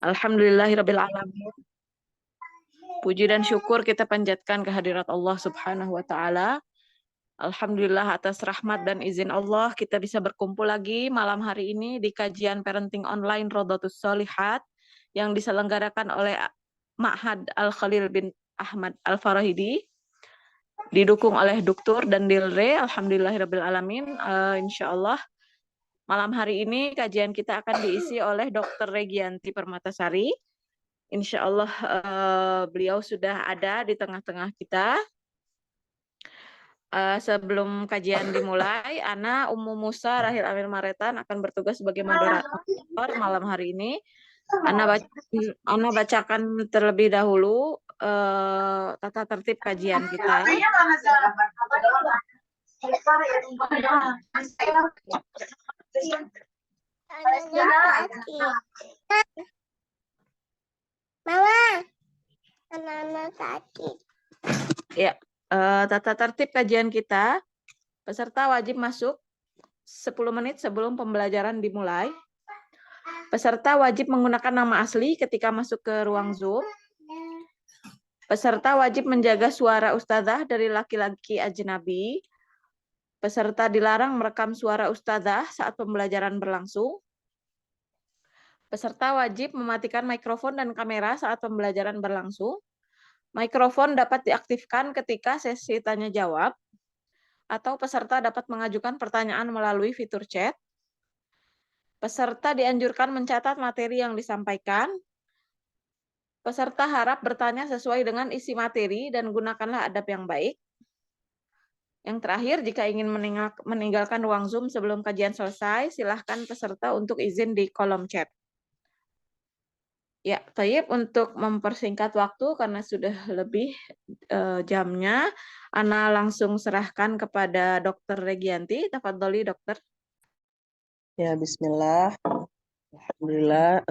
Alhamdulillahirabbil alamin. Puji dan syukur kita panjatkan kehadirat Allah Subhanahu wa taala. Alhamdulillah atas rahmat dan izin Allah kita bisa berkumpul lagi malam hari ini di kajian parenting online Rodotus Solihat yang diselenggarakan oleh Ma'had Al-Khalil bin Ahmad Al-Farahidi, didukung oleh Duktur dan Dilre. Alhamdulillahirabbil alamin. Insyaallah malam hari ini kajian kita akan diisi oleh Dr. Regianti Permatasari. Insya Allah beliau sudah ada di tengah-tengah kita. Sebelum kajian dimulai, Ana Ummu Musa Rahil Amir Maretan akan bertugas sebagai moderator malam hari ini. Ana bacakan terlebih dahulu tata tertib kajian kita. Mama, anak-anak sakit. Ya, tata tertib kajian kita. Peserta wajib masuk 10 menit sebelum pembelajaran dimulai. Peserta wajib menggunakan nama asli ketika masuk ke ruang Zoom. Peserta wajib menjaga suara ustadzah dari laki-laki ajnabi. Peserta dilarang merekam suara ustadzah saat pembelajaran berlangsung. Peserta wajib mematikan mikrofon dan kamera saat pembelajaran berlangsung. Mikrofon dapat diaktifkan ketika sesi tanya jawab, atau peserta dapat mengajukan pertanyaan melalui fitur chat. Peserta dianjurkan mencatat materi yang disampaikan. Peserta harap bertanya sesuai dengan isi materi dan gunakanlah adab yang baik. Yang terakhir, jika ingin meninggalkan ruang Zoom sebelum kajian selesai, silahkan peserta untuk izin di kolom chat. Ya, Tayyip, untuk mempersingkat waktu karena sudah lebih jamnya, Ana langsung serahkan kepada Dr. Regianti. Tafadholi, Dokter. Ya, bismillah. Alhamdulillah,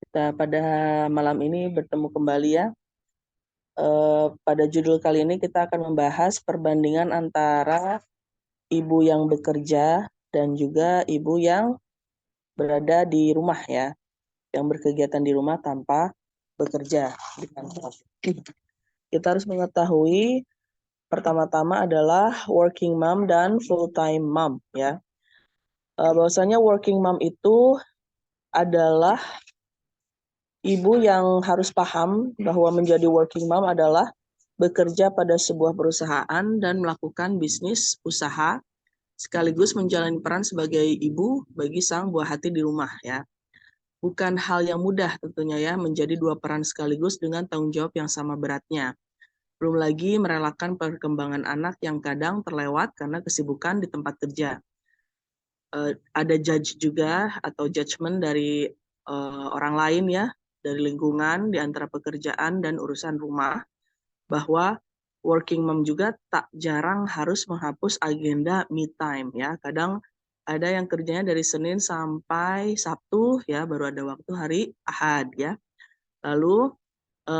kita pada malam ini bertemu kembali ya. Pada judul kali ini kita akan membahas perbandingan antara ibu yang bekerja dan juga ibu yang berada di rumah ya, yang berkegiatan di rumah tanpa bekerja di kantor. Kita harus mengetahui pertama-tama adalah working mom dan full-time mom ya. Bahwasanya working mom itu adalah ibu yang harus paham bahwa menjadi working mom adalah bekerja pada sebuah perusahaan dan melakukan bisnis usaha sekaligus menjalani peran sebagai ibu bagi sang buah hati di rumah ya. Bukan hal yang mudah tentunya ya menjadi dua peran sekaligus dengan tanggung jawab yang sama beratnya. Belum lagi merelakan perkembangan anak yang kadang terlewat karena kesibukan di tempat kerja. Ada judge juga atau judgement dari orang lain ya, dari lingkungan di antara pekerjaan dan urusan rumah, bahwa working mom juga tak jarang harus menghapus agenda me time ya. Kadang ada yang kerjanya dari Senin sampai Sabtu ya, baru ada waktu hari Ahad ya. Lalu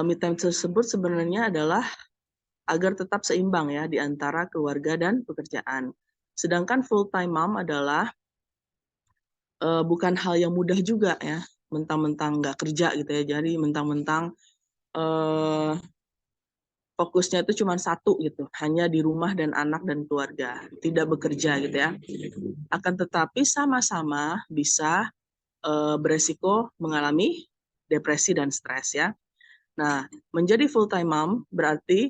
me time tersebut sebenarnya adalah agar tetap seimbang ya di antara keluarga dan pekerjaan. Sedangkan full time mom adalah bukan hal yang mudah juga ya, mentang-mentang nggak kerja gitu ya, jadi mentang-mentang fokusnya itu cuma satu gitu, hanya di rumah dan anak dan keluarga, tidak bekerja gitu ya. Akan tetapi sama-sama bisa beresiko mengalami depresi dan stres ya. Nah, menjadi full time mom berarti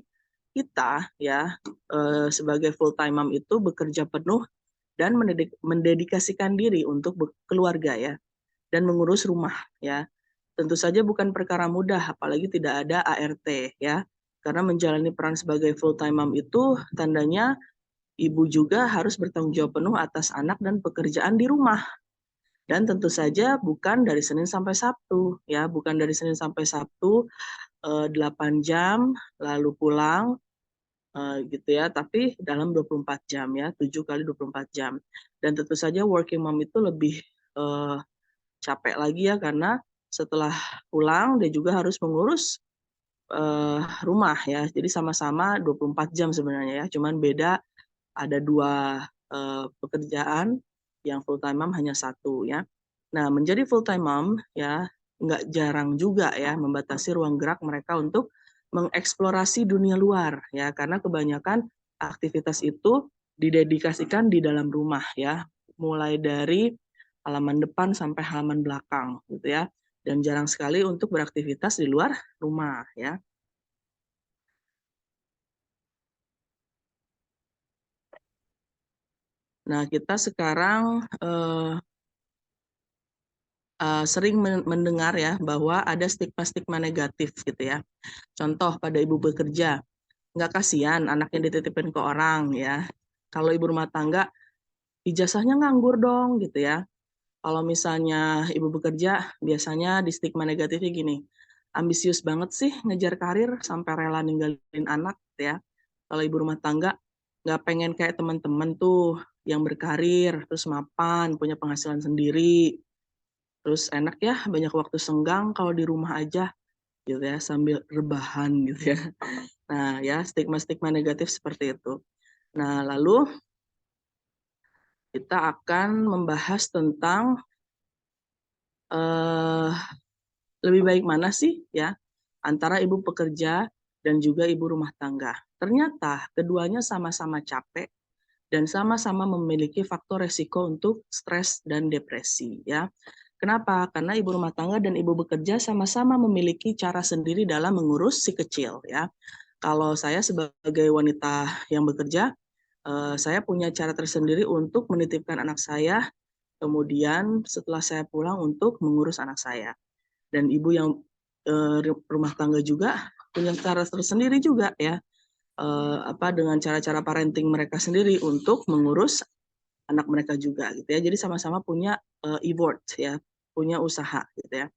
kita ya sebagai full time mom itu bekerja penuh dan mendedikasikan diri untuk keluarga ya, dan mengurus rumah ya. Tentu saja bukan perkara mudah, apalagi tidak ada ART ya. Karena menjalani peran sebagai full time mom itu tandanya ibu juga harus bertanggung jawab penuh atas anak dan pekerjaan di rumah. Dan tentu saja bukan dari Senin sampai Sabtu ya, bukan dari Senin sampai Sabtu 8 jam lalu pulang gitu ya, tapi dalam 24 jam ya, 7 kali 24 jam. Dan tentu saja working mom itu lebih capek lagi ya, karena setelah pulang dia juga harus mengurus rumah ya. Jadi sama-sama 24 jam sebenarnya ya, cuman beda ada dua pekerjaan, yang full time mom hanya satu ya. Nah, menjadi full time mom ya, nggak jarang juga ya membatasi ruang gerak mereka untuk mengeksplorasi dunia luar ya, karena kebanyakan aktivitas itu didedikasikan di dalam rumah ya, mulai dari halaman depan sampai halaman belakang gitu ya, dan jarang sekali untuk beraktivitas di luar rumah ya. Nah, kita sekarang sering mendengar ya bahwa ada stigma-stigma negatif gitu ya. Contoh pada ibu bekerja, nggak kasihan anaknya dititipin ke orang ya. Kalau ibu rumah tangga, ijazahnya nganggur dong gitu ya. Kalau misalnya ibu bekerja, biasanya di stigma negatifnya gini, ambisius banget sih ngejar karir sampai rela ninggalin anak gitu ya. Kalau ibu rumah tangga, nggak pengen kayak teman-teman tuh yang berkarir, terus mapan, punya penghasilan sendiri, terus enak ya banyak waktu senggang kalau di rumah aja gitu ya, sambil rebahan gitu ya. Nah ya, stigma-stigma negatif seperti itu. Nah lalu kita akan membahas tentang eh, lebih baik mana sih ya antara ibu pekerja dan juga ibu rumah tangga. Ternyata keduanya sama-sama capek dan sama-sama memiliki faktor resiko untuk stres dan depresi ya. Kenapa? Karena ibu rumah tangga dan ibu bekerja sama-sama memiliki cara sendiri dalam mengurus si kecil ya. Kalau saya sebagai wanita yang bekerja, saya punya cara tersendiri untuk menitipkan anak saya, kemudian setelah saya pulang untuk mengurus anak saya. Dan ibu yang rumah tangga juga punya cara tersendiri juga ya, dengan cara-cara parenting mereka sendiri untuk mengurus anak mereka juga gitu ya. Jadi sama-sama punya effort ya, punya usaha gitu ya.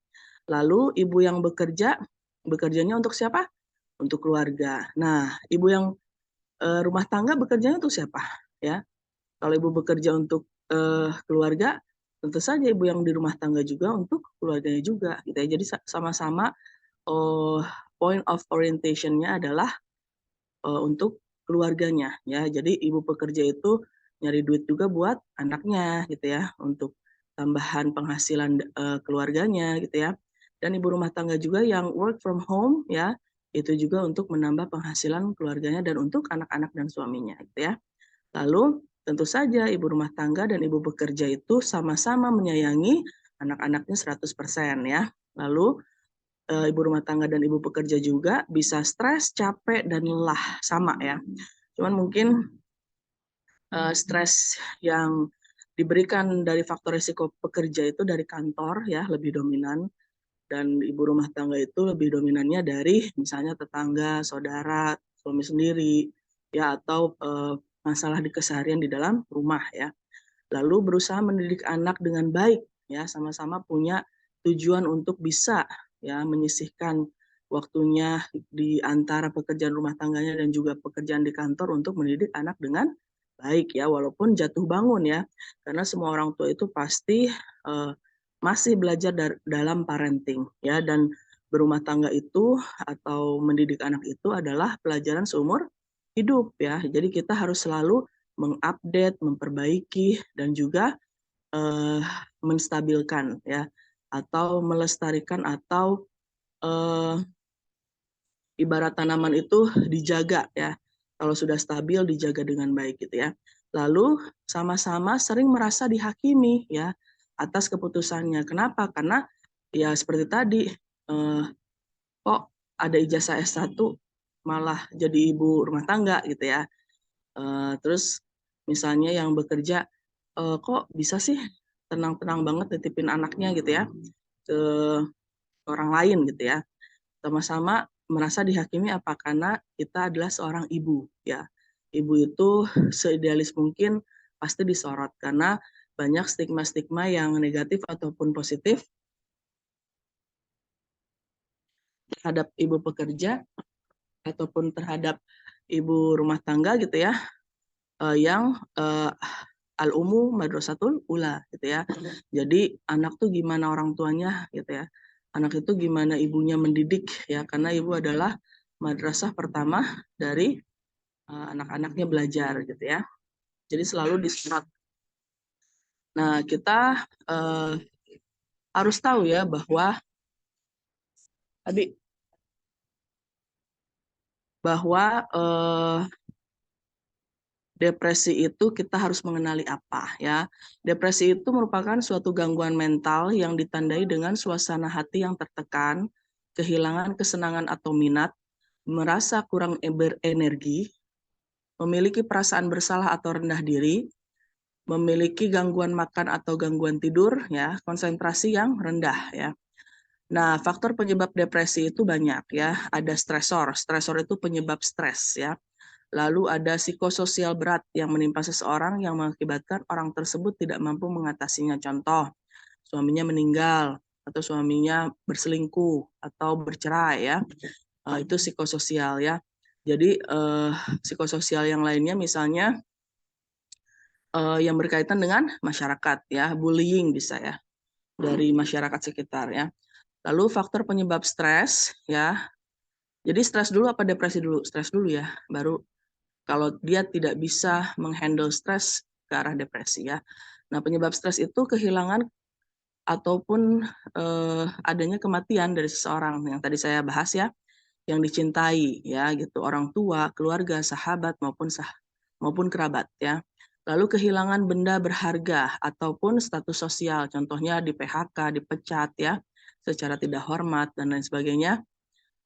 Lalu ibu yang bekerjanya untuk siapa? Untuk keluarga. Nah, ibu yang rumah tangga bekerjanya untuk siapa? Ya, kalau ibu bekerja untuk keluarga, tentu saja ibu yang di rumah tangga juga untuk keluarganya juga gitu ya. Jadi sama-sama point of orientation-nya adalah untuk keluarganya ya. Jadi ibu pekerja itu nyari duit juga buat anaknya gitu ya, untuk tambahan penghasilan keluarganya gitu ya. Dan ibu rumah tangga juga yang work from home ya, itu juga untuk menambah penghasilan keluarganya dan untuk anak-anak dan suaminya gitu ya. Lalu tentu saja ibu rumah tangga dan ibu bekerja itu sama-sama menyayangi anak-anaknya 100% ya. Lalu ibu rumah tangga dan ibu pekerja juga bisa stres, capek, dan lelah sama ya. Cuman mungkin stres yang diberikan dari faktor risiko pekerja itu dari kantor ya lebih dominan, dan ibu rumah tangga itu lebih dominannya dari misalnya tetangga, saudara, suami sendiri ya, atau masalah di keseharian di dalam rumah ya. Lalu berusaha mendidik anak dengan baik ya, sama-sama punya tujuan untuk bisa ya menyisihkan waktunya di antara pekerjaan rumah tangganya dan juga pekerjaan di kantor untuk mendidik anak dengan baik ya, walaupun jatuh bangun ya, karena semua orang tua itu pasti masih belajar dalam parenting ya, dan berumah tangga itu atau mendidik anak itu adalah pelajaran seumur hidup ya. Jadi kita harus selalu mengupdate, memperbaiki, dan juga menstabilkan ya, atau melestarikan, atau ibarat tanaman itu dijaga ya. Kalau sudah stabil dijaga dengan baik gitu ya. Lalu sama-sama sering merasa dihakimi ya atas keputusannya. Kenapa? Karena ya seperti tadi, kok ada ijazah S1 malah jadi ibu rumah tangga gitu ya. Terus misalnya yang bekerja, kok bisa sih tenang-tenang banget nitipin anaknya gitu ya ke orang lain gitu ya. Sama-sama merasa dihakimi apa karena kita adalah seorang ibu ya. Ibu itu seidealis mungkin pasti disorot karena banyak stigma-stigma yang negatif ataupun positif terhadap ibu pekerja ataupun terhadap ibu rumah tangga gitu ya, yang al-ummu madrasatul ula gitu ya. Jadi anak tuh gimana orang tuanya gitu ya. Anak itu gimana ibunya mendidik ya, karena ibu adalah madrasah pertama dari anak-anaknya belajar gitu ya. Jadi selalu disorot. Nah, kita harus tahu ya bahwa tadi bahwa depresi itu kita harus mengenali apa ya. Depresi itu merupakan suatu gangguan mental yang ditandai dengan suasana hati yang tertekan, kehilangan kesenangan atau minat, merasa kurang berenergi, memiliki perasaan bersalah atau rendah diri, memiliki gangguan makan atau gangguan tidur ya, konsentrasi yang rendah ya. Nah, faktor penyebab depresi itu banyak ya. Ada stresor. Stresor itu penyebab stres ya. Lalu ada psikososial berat yang menimpa seseorang yang mengakibatkan orang tersebut tidak mampu mengatasinya. Contoh, suaminya meninggal atau suaminya berselingkuh atau bercerai ya. Itu psikososial ya. Jadi psikososial yang lainnya misalnya yang berkaitan dengan masyarakat ya, bullying bisa ya dari masyarakat sekitar ya. Lalu faktor penyebab stres ya. Jadi stres dulu apa depresi dulu? Stres dulu ya, baru kalau dia tidak bisa menghandle stres ke arah depresi ya. Nah, penyebab stres itu kehilangan ataupun adanya kematian dari seseorang yang tadi saya bahas ya, yang dicintai ya gitu, orang tua, keluarga, sahabat maupun kerabat ya. Lalu kehilangan benda berharga ataupun status sosial, contohnya di PHK, dipecat ya, secara tidak hormat dan lain sebagainya.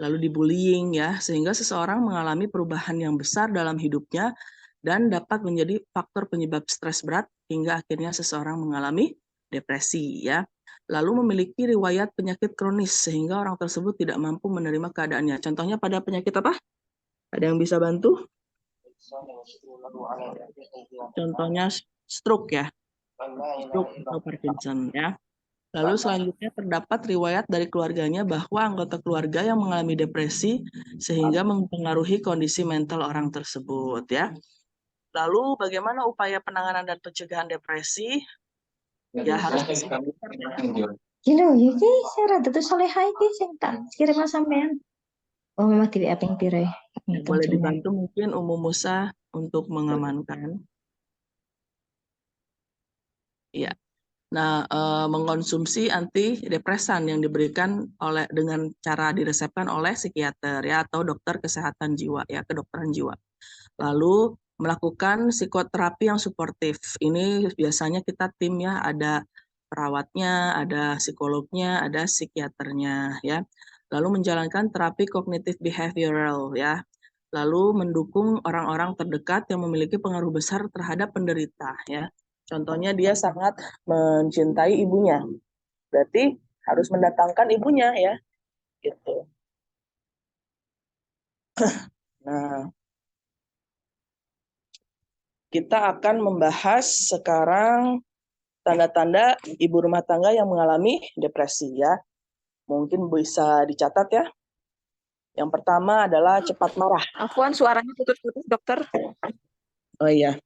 Lalu dibullying ya, sehingga seseorang mengalami perubahan yang besar dalam hidupnya dan dapat menjadi faktor penyebab stres berat hingga akhirnya seseorang mengalami depresi ya. Lalu memiliki riwayat penyakit kronis sehingga orang tersebut tidak mampu menerima keadaannya. Contohnya pada penyakit apa? Ada yang bisa bantu? Contohnya stroke ya, stroke atau Parkinson ya. Lalu selanjutnya terdapat riwayat dari keluarganya bahwa anggota keluarga yang mengalami depresi sehingga mempengaruhi kondisi mental orang tersebut ya. Lalu bagaimana upaya penanganan dan pencegahan depresi? Ya harus Gila, ya ki saya rada tuh soleha iki sing tak kirim sampean. Oh, mama tidak apa yang pire. boleh dibantu mungkin Umu Musa untuk mengamankan. Ya. Nah, mengkonsumsi antidepresan yang diberikan dengan cara diresepkan oleh psikiater ya atau dokter kesehatan jiwa ya, kedokteran jiwa. Lalu melakukan psikoterapi yang suportif. Ini biasanya kita tim ya, ada perawatnya, ada psikolognya, ada psikiaternya ya. Lalu menjalankan terapi kognitif behavioral ya. Lalu mendukung orang-orang terdekat yang memiliki pengaruh besar terhadap penderita ya. Contohnya dia sangat mencintai ibunya. Berarti harus mendatangkan ibunya ya. Gitu. Nah, kita akan membahas sekarang tanda-tanda ibu rumah tangga yang mengalami depresi ya. Mungkin bisa dicatat ya. Yang pertama adalah cepat marah. Afwan, suaranya putus-putus, dokter. Oh iya.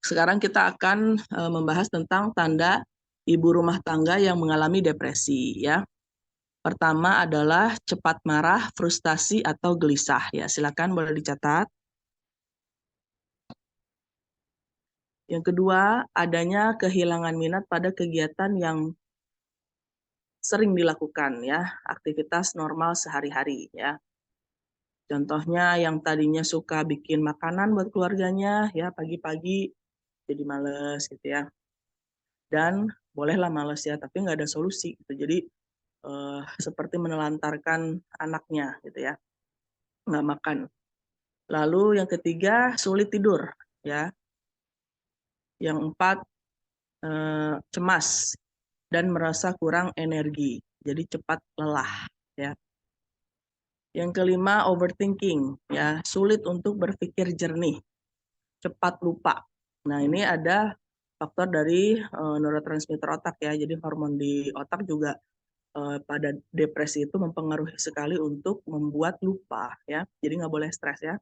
Sekarang kita akan membahas tentang tanda ibu rumah tangga yang mengalami depresi ya. Pertama adalah cepat marah, frustasi atau gelisah ya. Silakan boleh dicatat. Yang kedua, adanya kehilangan minat pada kegiatan yang sering dilakukan ya, aktivitas normal sehari-hari ya. Contohnya yang tadinya suka bikin makanan buat keluarganya ya, pagi-pagi jadi males gitu ya. Dan bolehlah males ya, tapi nggak ada solusi gitu. Jadi seperti menelantarkan anaknya gitu ya, nggak makan. Lalu yang ketiga, sulit tidur ya. Yang empat, cemas dan merasa kurang energi, jadi cepat lelah ya. Yang kelima, overthinking ya, sulit untuk berpikir jernih, cepat lupa. Nah, ini ada faktor dari neurotransmitter otak ya. Jadi hormon di otak juga pada depresi itu mempengaruhi sekali untuk membuat lupa ya. Jadi nggak boleh stres ya.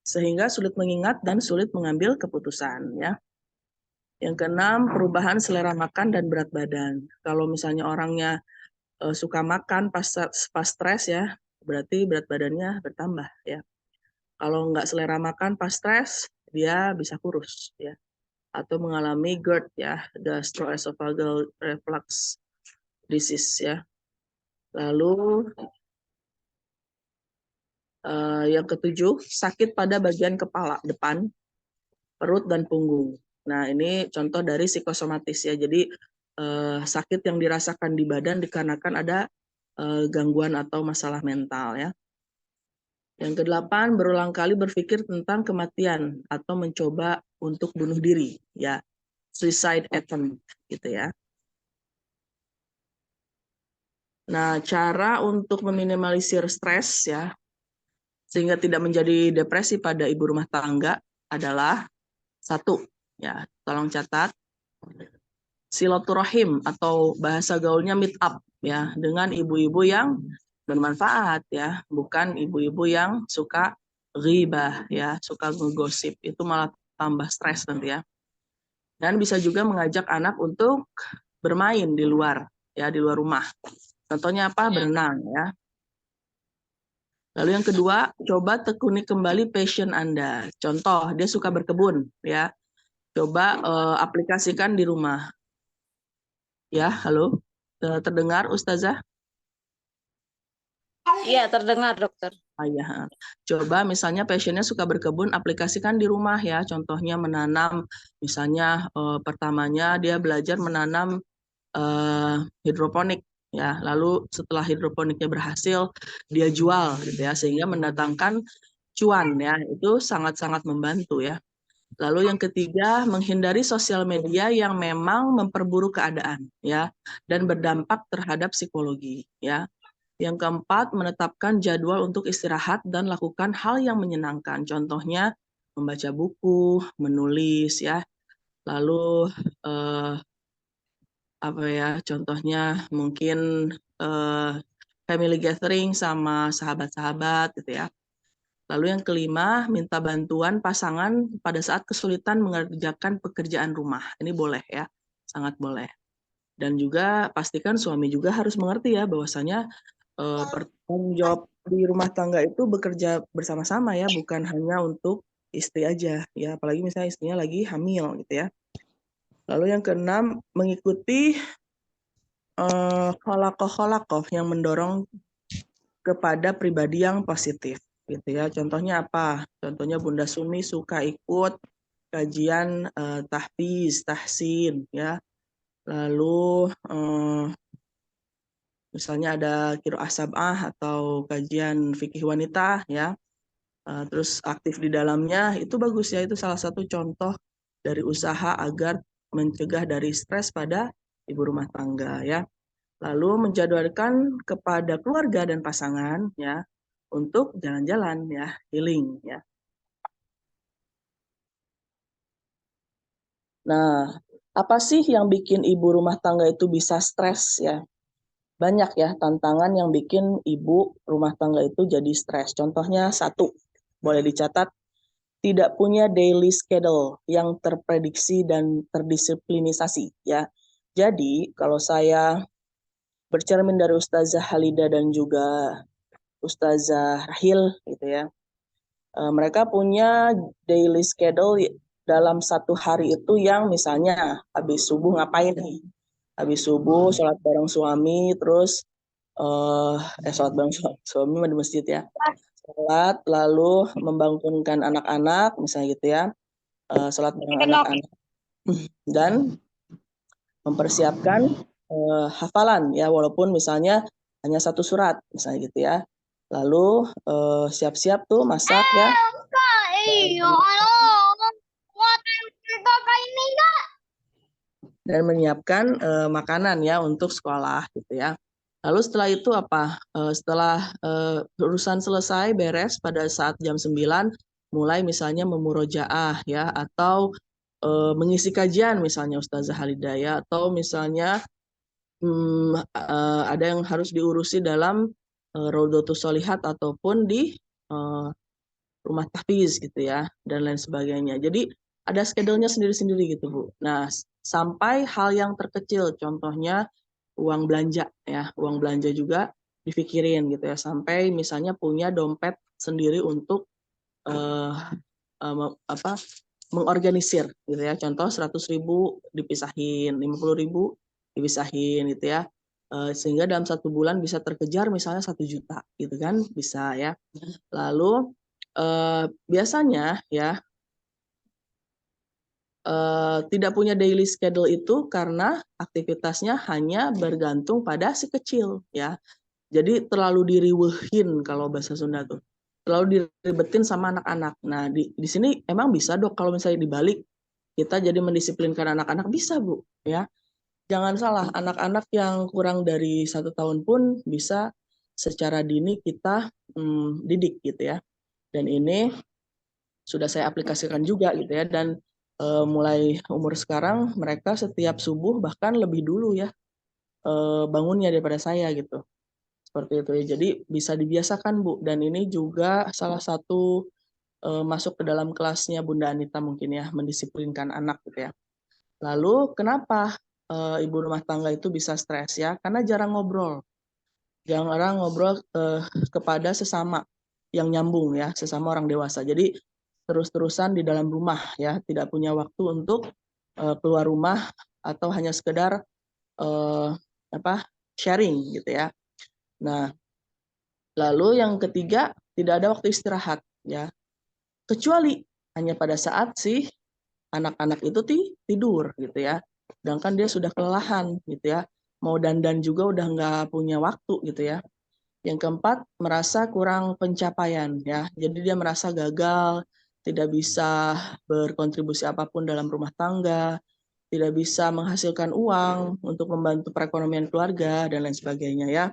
Sehingga sulit mengingat dan sulit mengambil keputusan ya. Yang keenam, perubahan selera makan dan berat badan. Kalau misalnya orangnya suka makan pas stres ya, berarti berat badannya bertambah ya. Kalau nggak selera makan pas stres, dia bisa kurus ya. Atau mengalami GERD ya, gastroesophageal reflux disease ya. Lalu yang ketujuh, sakit pada bagian kepala depan, perut, dan punggung. Nah, ini contoh dari psikosomatis ya. Jadi sakit yang dirasakan di badan dikarenakan ada gangguan atau masalah mental ya. Yang kedelapan, berulang kali berpikir tentang kematian atau mencoba untuk bunuh diri ya. Suicide attempt gitu ya. Nah, cara untuk meminimalisir stres ya, sehingga tidak menjadi depresi pada ibu rumah tangga adalah satu, ya, tolong catat, silaturahim atau bahasa gaulnya meet up ya dengan ibu-ibu yang bermanfaat ya, bukan ibu-ibu yang suka ghibah ya, suka ngegosip, itu malah tambah stres nanti ya. Dan bisa juga mengajak anak untuk bermain di luar ya, di luar rumah. Contohnya apa? Berenang ya. Lalu yang kedua, coba tekuni kembali passion Anda. Contoh, dia suka berkebun ya. Coba aplikasikan di rumah. Ya, halo. Terdengar Ustazah? Iya, terdengar dokter. Ya. Coba misalnya passionnya suka berkebun, aplikasikan di rumah ya. Contohnya menanam, misalnya pertamanya dia belajar menanam hidroponik ya. Lalu setelah hidroponiknya berhasil, dia jual gitu ya, sehingga mendatangkan cuan ya. Itu sangat-sangat membantu ya. Lalu yang ketiga, menghindari sosial media yang memang memperburuk keadaan ya dan berdampak terhadap psikologi ya. Yang keempat, menetapkan jadwal untuk istirahat dan lakukan hal yang menyenangkan. Contohnya membaca buku, menulis ya. Lalu apa ya? Contohnya mungkin family gathering sama sahabat-sahabat gitu ya. Lalu yang kelima, minta bantuan pasangan pada saat kesulitan mengerjakan pekerjaan rumah. Ini boleh ya, sangat boleh. Dan juga pastikan suami juga harus mengerti ya bahwasanya tanggung jawab di rumah tangga itu bekerja bersama-sama ya, bukan hanya untuk istri aja ya, apalagi misalnya istrinya lagi hamil gitu ya. Lalu yang keenam, mengikuti holakoh yang mendorong kepada pribadi yang positif gitu ya. Contohnya apa? Contohnya Bunda Sumi suka ikut kajian tahfiz, tahsin ya. Lalu misalnya ada qiraah sab'ah atau kajian fikih wanita ya. Terus aktif di dalamnya, itu bagus ya, itu salah satu contoh dari usaha agar mencegah dari stres pada ibu rumah tangga ya. Lalu menjadwalkan kepada keluarga dan pasangan ya untuk jalan-jalan ya, healing ya. Nah, apa sih yang bikin ibu rumah tangga itu bisa stres ya? Banyak ya tantangan yang bikin ibu rumah tangga itu jadi stres. Contohnya satu, boleh dicatat, tidak punya daily schedule yang terprediksi dan terdisiplinisasi ya. Jadi kalau saya bercermin dari Ustazah Halida dan juga Ustazah Rahil gitu ya, mereka punya daily schedule dalam satu hari itu yang misalnya habis subuh ngapain nih? Habis subuh sholat bareng suami, terus sholat bareng suami di masjid ya. Sholat lalu membangunkan anak-anak misalnya gitu ya. Sholat bareng anak-anak dan mempersiapkan hafalan ya, walaupun misalnya hanya satu surat misalnya gitu ya. Lalu siap-siap tuh masak ya. Dan menyiapkan makanan ya untuk sekolah gitu ya. Lalu setelah itu apa? Setelah urusan selesai beres pada saat jam 9, mulai misalnya memurojaah ya, atau mengisi kajian misalnya Ustazah Halidah ya, atau misalnya ada yang harus diurusi dalam Raudhatus Sholihat ataupun di rumah tahfiz gitu ya, dan lain sebagainya. Jadi ada schedule-nya sendiri-sendiri gitu Bu. Nah, sampai hal yang terkecil, contohnya uang belanja ya, uang belanja juga dipikirin gitu ya, sampai misalnya punya dompet sendiri untuk mengorganisir gitu ya. Contoh 100.000 dipisahin, 50.000 dipisahin gitu ya. sehingga dalam 1 bulan bisa terkejar misalnya 1 juta gitu kan, bisa ya. Lalu biasanya ya tidak punya daily schedule itu karena aktivitasnya hanya bergantung pada si kecil ya. Jadi terlalu diriwehin kalau bahasa Sunda tuh. Terlalu diribetin sama anak-anak. Nah, di sini emang bisa Dok kalau misalnya dibalik kita jadi mendisiplinkan anak-anak, bisa Bu ya. Jangan salah, anak-anak yang kurang dari 1 tahun pun bisa secara dini kita didik gitu ya. Dan ini sudah saya aplikasikan juga gitu ya, dan mulai umur sekarang mereka setiap subuh bahkan lebih dulu ya bangunnya daripada saya gitu. Seperti itu ya. Jadi bisa dibiasakan Bu, dan ini juga salah satu masuk ke dalam kelasnya Bunda Anita mungkin ya, mendisiplinkan anak gitu ya. Lalu kenapa ibu rumah tangga itu bisa stres ya? Karena jarang ngobrol. Jarang ngobrol kepada sesama yang nyambung ya, sesama orang dewasa. Jadi terus-terusan di dalam rumah ya, tidak punya waktu untuk keluar rumah atau hanya sekedar sharing gitu ya. Nah, lalu yang ketiga, tidak ada waktu istirahat ya. Kecuali hanya pada saat si anak-anak itu tidur gitu ya. Sedangkan dia sudah kelelahan gitu ya. Mau dandan juga udah nggak punya waktu gitu ya. Yang keempat, merasa kurang pencapaian ya. Jadi dia merasa gagal, tidak bisa berkontribusi apapun dalam rumah tangga, tidak bisa menghasilkan uang untuk membantu perekonomian keluarga dan lain sebagainya ya.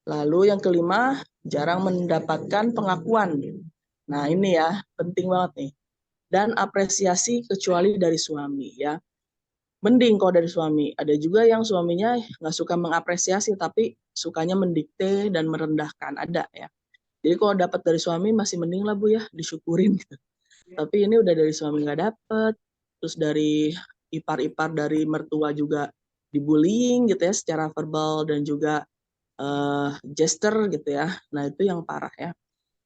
Lalu yang kelima, jarang mendapatkan pengakuan. Nah, ini ya penting banget nih. Dan apresiasi kecuali dari suami ya. Mending kalau dari suami. Ada juga yang suaminya nggak suka mengapresiasi, tapi sukanya mendikte dan merendahkan. Ada ya. Jadi kalau dapat dari suami masih mending lah Bu ya, disyukurin gitu. Tapi ini udah dari suami nggak dapet, terus dari ipar-ipar dari mertua juga dibullying gitu ya, secara verbal dan juga gesture gitu ya. Nah itu yang parah ya.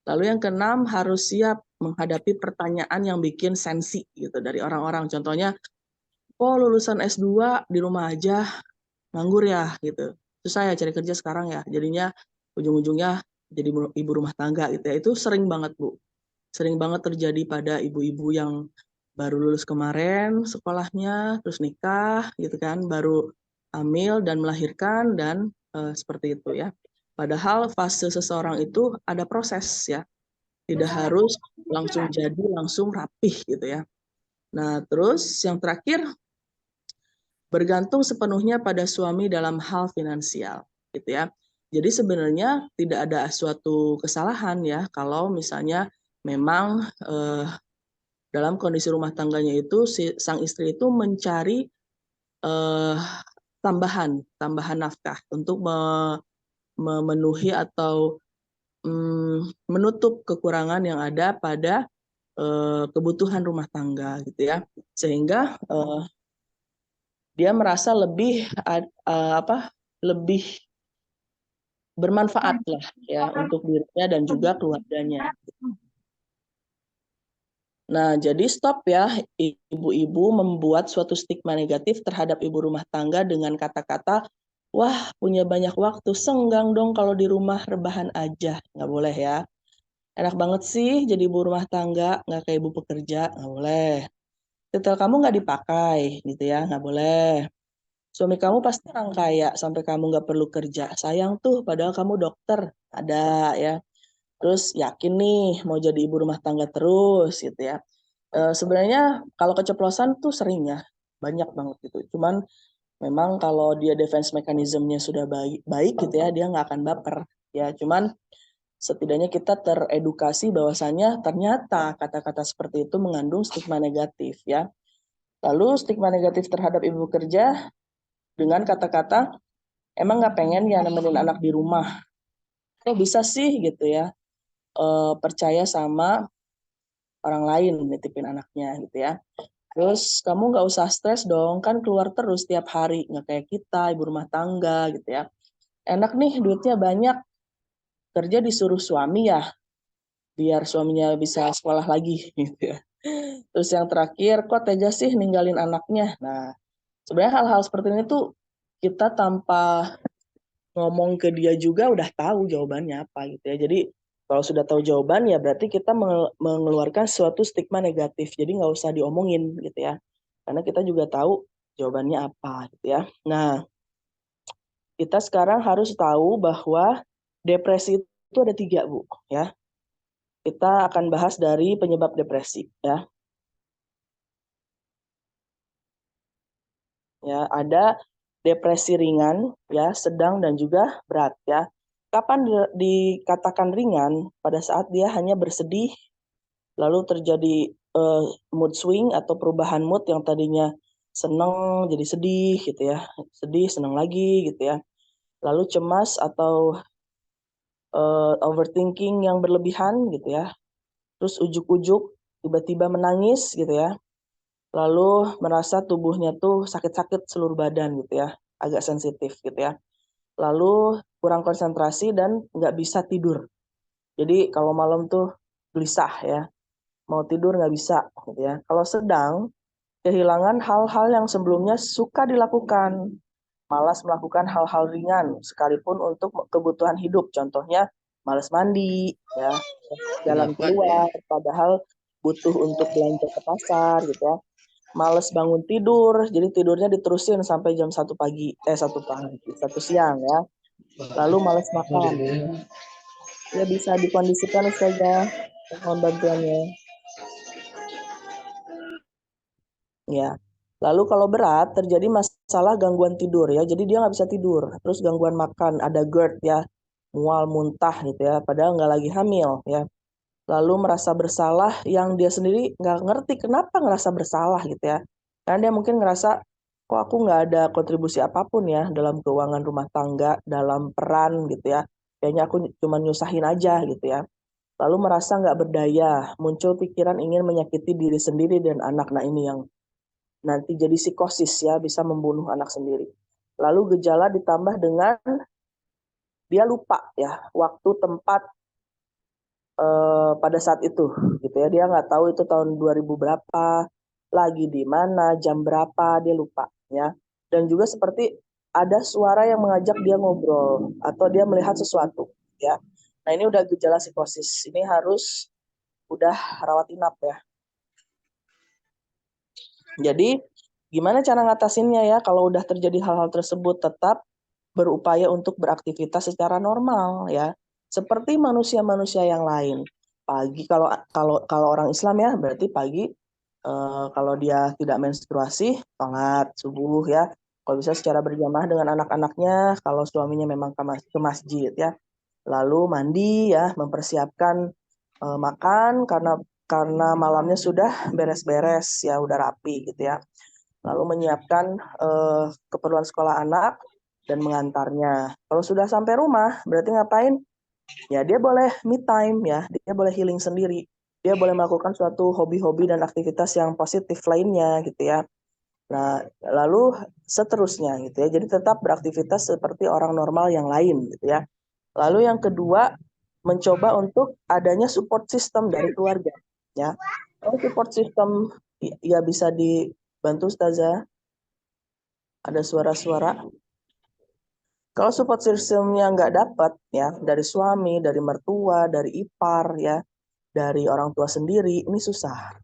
Lalu yang keenam, harus siap menghadapi pertanyaan yang bikin sensi gitu dari orang-orang. Contohnya, kok lulusan S2 di rumah aja nganggur ya gitu. Susah ya cari kerja sekarang ya. Jadinya ujung-ujungnya jadi ibu rumah tangga gitu ya. Itu sering banget Bu. Sering banget terjadi pada ibu-ibu yang baru lulus kemarin sekolahnya, terus nikah gitu kan, baru hamil dan melahirkan dan seperti itu ya. Padahal fase seseorang itu ada proses ya. Tidak harus langsung jadi, langsung rapih gitu ya. Nah, terus yang terakhir, bergantung sepenuhnya pada suami dalam hal finansial, gitu ya. Jadi sebenarnya tidak ada suatu kesalahan ya kalau misalnya memang dalam kondisi rumah tangganya itu sang istri itu mencari tambahan nafkah untuk memenuhi atau menutup kekurangan yang ada pada kebutuhan rumah tangga gitu ya, sehingga dia merasa lebih lebih bermanfaat lah ya untuk dirinya dan juga keluarganya. Nah, jadi stop ya ibu-ibu membuat suatu stigma negatif terhadap ibu rumah tangga dengan kata-kata, wah punya banyak waktu, senggang dong kalau di rumah rebahan aja. Nggak boleh ya. Enak banget sih jadi ibu rumah tangga, nggak kayak ibu pekerja, nggak boleh. Titel kamu nggak dipakai gitu ya, nggak boleh. Suami kamu pasti orang kaya sampai kamu nggak perlu kerja. Sayang tuh, padahal kamu dokter. Ada ya. Terus yakin nih mau jadi ibu rumah tangga terus gitu ya. Sebenarnya kalau keceplosan tuh sering ya, banyak banget gitu. Cuman memang kalau dia defense mechanism-nya sudah baik gitu ya, dia nggak akan baper ya. Cuman setidaknya kita teredukasi bahwasanya ternyata kata-kata seperti itu mengandung stigma negatif ya. Lalu stigma negatif terhadap ibu kerja dengan kata-kata, emang nggak pengen ya nemenin anak di rumah. Kok bisa sih gitu ya, percaya sama orang lain nitipin anaknya gitu ya. Terus kamu nggak usah stres dong, kan keluar terus tiap hari, nggak kayak kita ibu rumah tangga gitu ya. Enak nih duitnya banyak, kerja disuruh suami ya, biar suaminya bisa sekolah lagi gitu ya. Terus yang terakhir, kok tega sih ninggalin anaknya. Nah, sebenarnya hal-hal seperti ini tuh kita tanpa ngomong ke dia juga udah tahu jawabannya apa gitu ya. Jadi kalau sudah tahu jawaban ya berarti kita mengeluarkan suatu stigma negatif. Jadi nggak usah diomongin gitu ya. Karena kita juga tahu jawabannya apa gitu ya. Nah, kita sekarang harus tahu bahwa depresi itu ada 3, Bu, ya. Kita akan bahas dari penyebab depresi, ya. Ya, ada depresi ringan, ya, sedang dan juga berat, ya. Kapan dikatakan ringan? Pada saat dia hanya bersedih, lalu terjadi mood swing atau perubahan mood yang tadinya senang jadi sedih gitu ya, sedih senang lagi gitu ya. Lalu cemas atau overthinking yang berlebihan gitu ya. Terus ujuk-ujuk tiba-tiba menangis gitu ya. Lalu merasa tubuhnya tuh sakit-sakit seluruh badan gitu ya, agak sensitif gitu ya. Lalu kurang konsentrasi dan nggak bisa tidur. Jadi kalau malam tuh gelisah ya, mau tidur nggak bisa gitu ya. Kalau sedang, kehilangan hal-hal yang sebelumnya suka dilakukan, malas melakukan hal-hal ringan sekalipun untuk kebutuhan hidup, contohnya malas mandi ya, jalan keluar padahal butuh untuk belanja ke pasar gitu ya, malas bangun tidur jadi tidurnya diterusin sampai jam 1 pagi, 1 siang ya, lalu malas makan ya, bisa dikondisikan Ustazah, mohon bantuannya ya. Lalu kalau berat terjadi masalah gangguan tidur ya, jadi dia nggak bisa tidur. Terus gangguan makan, ada GERD ya, mual, muntah gitu ya, padahal nggak lagi hamil ya. Lalu merasa bersalah yang dia sendiri nggak ngerti kenapa ngerasa bersalah gitu ya. Karena dia mungkin ngerasa, kok aku nggak ada kontribusi apapun ya dalam keuangan rumah tangga, dalam peran gitu ya. Kayaknya aku cuma nyusahin aja gitu ya. Lalu merasa nggak berdaya, muncul pikiran ingin menyakiti diri sendiri dan anak. Nah ini yang nanti jadi psikosis ya, bisa membunuh anak sendiri. Lalu gejala ditambah dengan dia lupa ya waktu tempat pada saat itu gitu ya, dia nggak tahu itu tahun 2000 berapa, lagi di mana, jam berapa, dia lupa ya. Dan juga seperti ada suara yang mengajak dia ngobrol atau dia melihat sesuatu ya. Nah ini udah gejala psikosis, ini harus udah rawat inap ya. Jadi gimana cara ngatasinnya ya kalau udah terjadi hal-hal tersebut? Tetap berupaya untuk beraktivitas secara normal ya, seperti manusia-manusia yang lain. Pagi kalau orang Islam ya berarti pagi, kalau dia tidak menstruasi sholat subuh ya. Kalau bisa secara berjamaah dengan anak-anaknya, kalau suaminya memang ke masjid ya. Lalu mandi ya, mempersiapkan makan karena malamnya sudah beres-beres ya, udah rapi gitu ya. Lalu menyiapkan keperluan sekolah anak dan mengantarnya. Kalau sudah sampai rumah, berarti ngapain? Ya dia boleh me time ya, dia boleh healing sendiri. Dia boleh melakukan suatu hobi-hobi dan aktivitas yang positif lainnya gitu ya. Nah, lalu seterusnya gitu ya. Jadi tetap beraktivitas seperti orang normal yang lain gitu ya. Lalu yang kedua, mencoba untuk adanya support system dari keluarga ya. Kalau support system ya bisa dibantu Ustazah. Ada suara-suara. Kalau support system-nya nggak dapat ya, dari suami, dari mertua, dari ipar ya, dari orang tua sendiri, ini susah.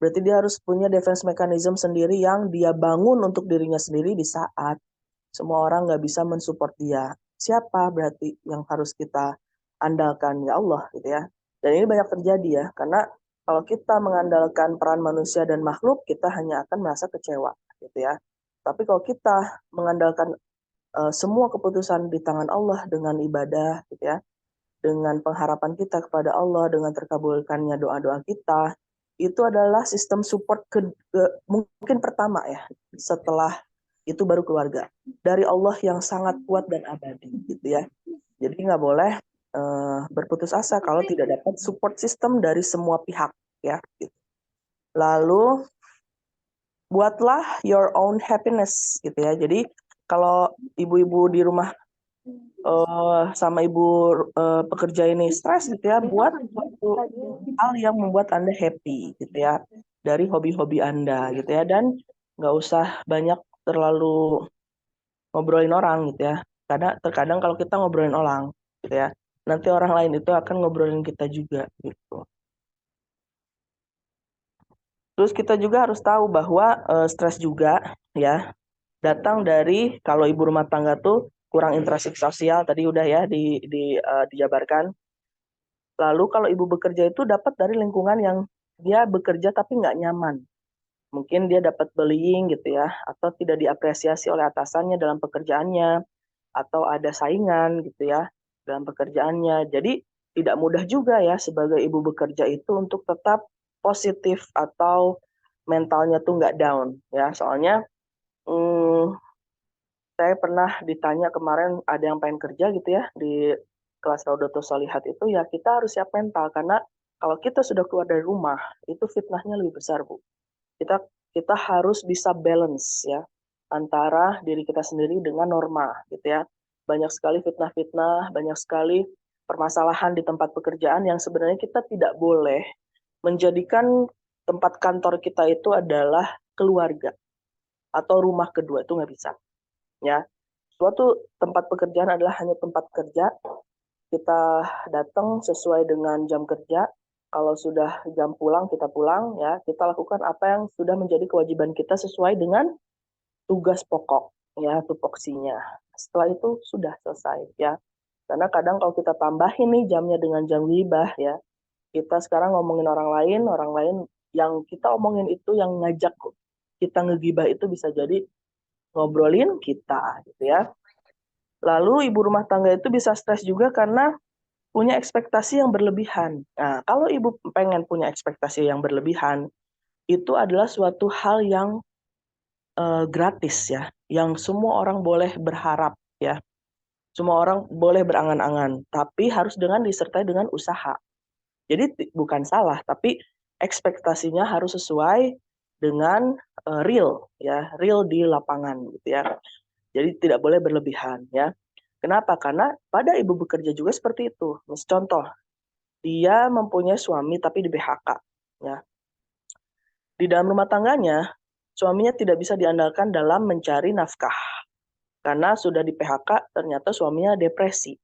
Berarti dia harus punya defense mechanism sendiri yang dia bangun untuk dirinya sendiri di saat semua orang nggak bisa mensupport dia. Siapa berarti yang harus kita andalkan? Ya Allah gitu ya. Dan ini banyak terjadi ya, karena kalau kita mengandalkan peran manusia dan makhluk, kita hanya akan merasa kecewa gitu ya. Tapi kalau kita mengandalkan semua keputusan di tangan Allah dengan ibadah gitu ya, dengan pengharapan kita kepada Allah, dengan terkabulkannya doa-doa kita, itu adalah sistem support mungkin pertama ya, setelah itu baru keluarga dari Allah yang sangat kuat dan abadi gitu ya. Jadi nggak boleh berputus asa kalau tidak dapat support system dari semua pihak ya gitu. Lalu buatlah your own happiness gitu ya. Jadi kalau ibu-ibu di rumah sama ibu pekerja ini stres gitu ya, buat suatu hal yang membuat Anda happy gitu ya, dari hobi-hobi Anda gitu ya, dan nggak usah banyak terlalu ngobrolin orang gitu ya. Karena terkadang kalau kita ngobrolin orang, gitu ya, nanti orang lain itu akan ngobrolin kita juga, gitu. Terus kita juga harus tahu bahwa stres juga, ya, datang dari kalau ibu rumah tangga tuh kurang interaksi sosial, tadi udah ya dijabarkan. Lalu kalau ibu bekerja itu dapat dari lingkungan yang dia bekerja tapi nggak nyaman. Mungkin dia dapat bullying gitu ya, atau tidak diapresiasi oleh atasannya dalam pekerjaannya, atau ada saingan gitu ya dalam pekerjaannya. Jadi tidak mudah juga ya sebagai ibu bekerja itu untuk tetap positif atau mentalnya tuh nggak down ya. Soalnya saya pernah ditanya kemarin ada yang pengen kerja gitu ya di kelas Raudatul Sholihat itu, ya kita harus siap mental karena kalau kita sudah keluar dari rumah itu fitnahnya lebih besar, Bu. Kita kita harus bisa balance ya antara diri kita sendiri dengan norma gitu ya. Banyak sekali fitnah-fitnah, banyak sekali permasalahan di tempat pekerjaan yang sebenarnya kita tidak boleh menjadikan tempat kantor kita itu adalah keluarga atau rumah kedua, itu nggak bisa ya. Suatu tempat pekerjaan adalah hanya tempat kerja, kita datang sesuai dengan jam kerja. Kalau sudah jam pulang, kita pulang ya. Kita lakukan apa yang sudah menjadi kewajiban kita sesuai dengan tugas pokok ya, tupoksinya. Setelah itu sudah selesai ya. Karena kadang kalau kita tambahin nih jamnya dengan jam gibah ya, kita sekarang ngomongin orang lain yang kita omongin itu yang ngajak kita ngegibah itu bisa jadi ngobrolin kita gitu ya. Lalu ibu rumah tangga itu bisa stres juga karena punya ekspektasi yang berlebihan. Nah, kalau ibu pengen punya ekspektasi yang berlebihan, itu adalah suatu hal yang gratis ya, yang semua orang boleh berharap ya. Semua orang boleh berangan-angan, tapi harus disertai dengan usaha. Jadi bukan salah, tapi ekspektasinya harus sesuai dengan real ya, real di lapangan gitu ya. Jadi tidak boleh berlebihan ya. Kenapa? Karena pada ibu bekerja juga seperti itu. Contoh, dia mempunyai suami tapi di PHK ya. Di dalam rumah tangganya, suaminya tidak bisa diandalkan dalam mencari nafkah. Karena sudah di PHK, ternyata suaminya depresi.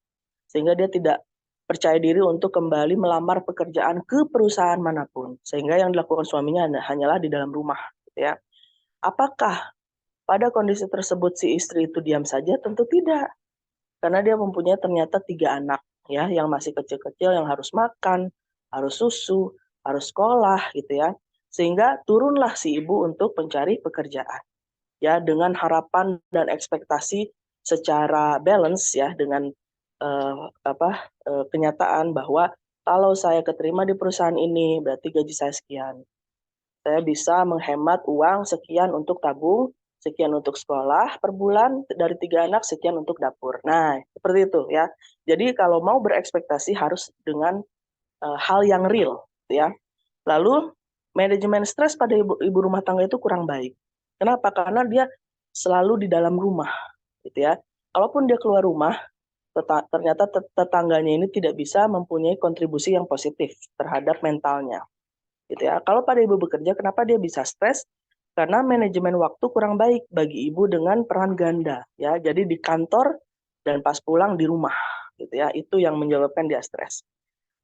Sehingga dia tidak percaya diri untuk kembali melamar pekerjaan ke perusahaan manapun. Sehingga yang dilakukan suaminya hanyalah di dalam rumah. Gitu ya. Apakah pada kondisi tersebut si istri itu diam saja? Tentu tidak. Karena dia mempunyai ternyata 3 anak ya, yang masih kecil-kecil, yang harus makan, harus susu, harus sekolah gitu ya. Sehingga turunlah si ibu untuk mencari pekerjaan. Ya, dengan harapan dan ekspektasi secara balance ya dengan kenyataan bahwa kalau saya keterima di perusahaan ini berarti gaji saya sekian. Saya bisa menghemat uang sekian untuk tabung, sekian untuk sekolah per bulan, dari 3 anak sekian untuk dapur. Nah, seperti itu ya. Jadi kalau mau berekspektasi harus dengan hal yang real ya. Lalu manajemen stres pada ibu rumah tangga itu kurang baik. Kenapa? Karena dia selalu di dalam rumah gitu ya. Kalaupun dia keluar rumah, ternyata tetangganya ini tidak bisa mempunyai kontribusi yang positif terhadap mentalnya. Gitu ya. Kalau pada ibu bekerja, kenapa dia bisa stres? Karena manajemen waktu kurang baik bagi ibu dengan peran ganda ya. Jadi di kantor dan pas pulang di rumah gitu ya. Itu yang menyebabkan dia stres.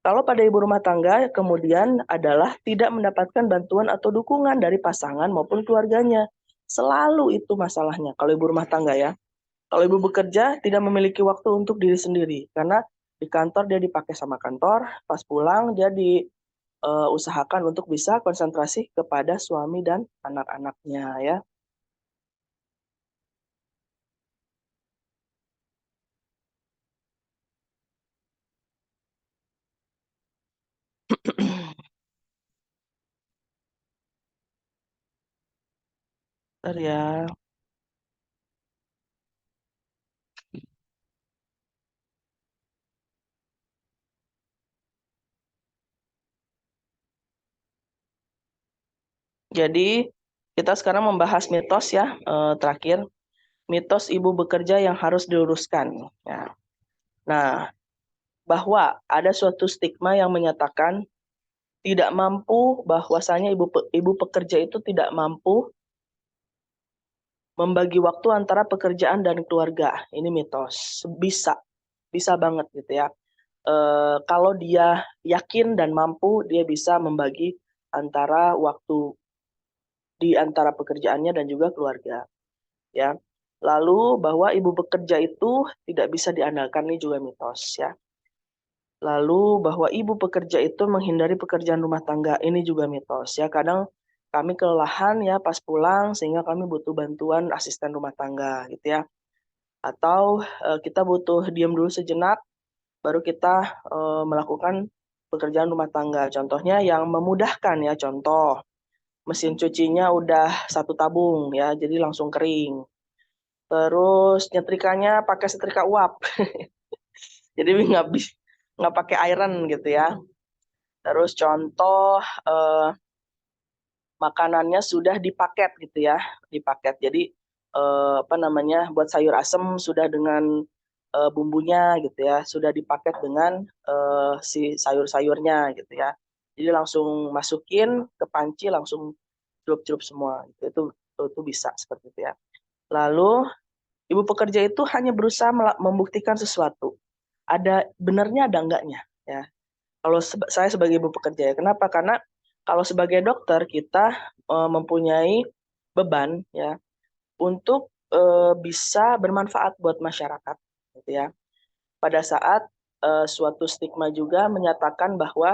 Kalau pada ibu rumah tangga kemudian adalah tidak mendapatkan bantuan atau dukungan dari pasangan maupun keluarganya. Selalu itu masalahnya kalau ibu rumah tangga ya. Kalau ibu bekerja tidak memiliki waktu untuk diri sendiri karena di kantor dia dipakai sama kantor, pas pulang dia usahakan untuk bisa konsentrasi kepada suami dan anak-anaknya ya. Bentar ya. Jadi kita sekarang membahas mitos ya, terakhir. Mitos ibu bekerja yang harus diluruskan. Ya. Nah, bahwa ada suatu stigma yang menyatakan tidak mampu, bahwasanya ibu pekerja itu tidak mampu membagi waktu antara pekerjaan dan keluarga. Ini mitos. Bisa banget gitu ya. Kalau dia yakin dan mampu, dia bisa membagi antara waktu di antara pekerjaannya dan juga keluarga, ya. Lalu bahwa ibu bekerja itu tidak bisa diandalkan, ini juga mitos, ya. Lalu bahwa ibu pekerja itu menghindari pekerjaan rumah tangga, ini juga mitos, ya. Kadang kami kelelahan ya pas pulang sehingga kami butuh bantuan asisten rumah tangga gitu ya. Atau kita butuh diam dulu sejenak baru kita melakukan pekerjaan rumah tangga. Contohnya yang memudahkan ya, contoh mesin cucinya udah 1 tabung ya, jadi langsung kering. Terus nyetrikanya pakai setrika uap, jadi nggak pakai iron gitu ya. Terus contoh makanannya sudah dipaket gitu ya, dipaket. Jadi buat sayur asem sudah dengan bumbunya gitu ya, sudah dipaket dengan si sayur-sayurnya gitu ya. Jadi langsung masukin ke panci, langsung celup-celup semua. Itu bisa seperti itu ya. Lalu ibu pekerja itu hanya berusaha membuktikan sesuatu. Ada benarnya, ada enggaknya ya. Kalau saya sebagai ibu pekerja ya, kenapa? Karena kalau sebagai dokter kita mempunyai beban ya untuk bisa bermanfaat buat masyarakat gitu ya. Pada saat suatu stigma juga menyatakan bahwa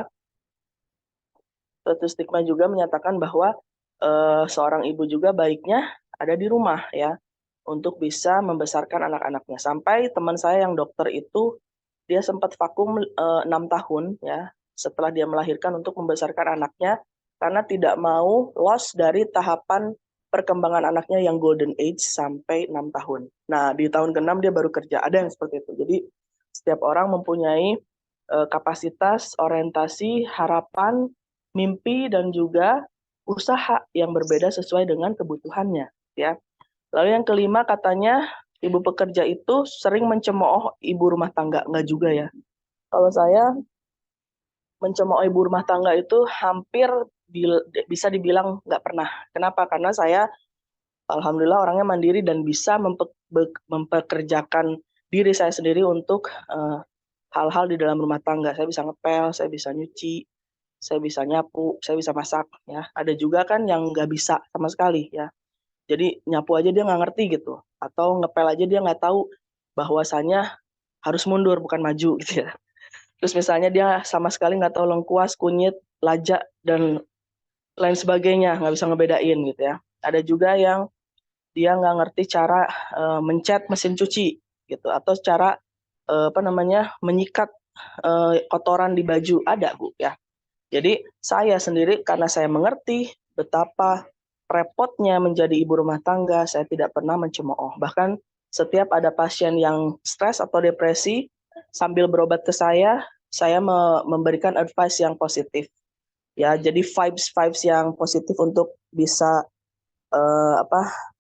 seorang ibu juga baiknya ada di rumah ya untuk bisa membesarkan anak-anaknya. Sampai teman saya yang dokter itu dia sempat vakum 6 tahun ya setelah dia melahirkan untuk membesarkan anaknya karena tidak mau loss dari tahapan perkembangan anaknya yang golden age sampai 6 tahun. Nah, di tahun ke-6 dia baru kerja. Ada yang seperti itu. Jadi setiap orang mempunyai kapasitas, orientasi, harapan, mimpi dan juga usaha yang berbeda sesuai dengan kebutuhannya ya. Lalu yang kelima katanya ibu pekerja itu sering mencemooh ibu rumah tangga. Enggak juga ya. Kalau saya mencemooh ibu rumah tangga itu hampir bisa dibilang nggak pernah. Kenapa? Karena saya alhamdulillah orangnya mandiri dan bisa mempekerjakan diri saya sendiri untuk hal-hal di dalam rumah tangga. Saya bisa ngepel, saya bisa nyuci, saya bisa nyapu, saya bisa masak. Ya, ada juga kan yang nggak bisa sama sekali ya. Jadi nyapu aja dia nggak ngerti gitu, atau ngepel aja dia nggak tahu bahwasanya harus mundur bukan maju gitu ya. Terus misalnya dia sama sekali nggak tahu lengkuas, kunyit, lajak dan lain sebagainya, nggak bisa ngebedain gitu ya. Ada juga yang dia nggak ngerti cara mencet mesin cuci gitu, atau cara menyikat kotoran di baju, ada Bu ya. Jadi saya sendiri karena saya mengerti betapa repotnya menjadi ibu rumah tangga, saya tidak pernah mencemooh. Bahkan setiap ada pasien yang stres atau depresi, sambil berobat ke saya memberikan advice yang positif. Ya, jadi vibes yang positif untuk bisa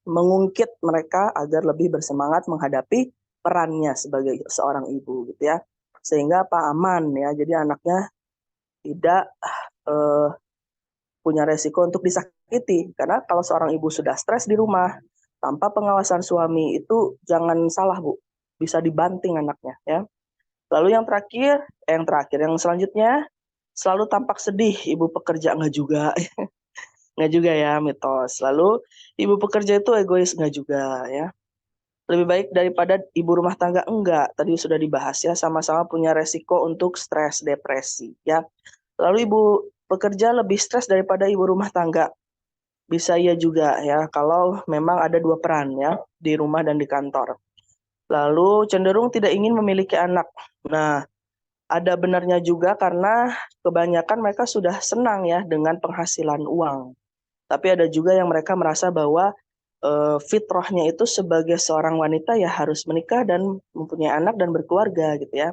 mengungkit mereka agar lebih bersemangat menghadapi perannya sebagai seorang ibu gitu ya. Sehingga aman ya. Jadi anaknya tidak punya resiko untuk disakiti. Karena kalau seorang ibu sudah stres di rumah tanpa pengawasan suami itu jangan salah Bu, bisa dibanting anaknya ya. Lalu yang selanjutnya selalu tampak sedih ibu pekerja, nggak juga. Nggak juga ya, mitos. Lalu ibu pekerja itu egois, nggak juga ya. Lebih baik daripada ibu rumah tangga, enggak. Tadi sudah dibahas ya, sama-sama punya resiko untuk stres, depresi ya. Lalu ibu pekerja lebih stres daripada ibu rumah tangga. Bisa ya juga ya, kalau memang ada 2 peran ya, di rumah dan di kantor. Lalu cenderung tidak ingin memiliki anak. Nah, ada benarnya juga karena kebanyakan mereka sudah senang ya dengan penghasilan uang. Tapi ada juga yang mereka merasa bahwa fitrahnya itu sebagai seorang wanita ya harus menikah dan mempunyai anak dan berkeluarga gitu ya.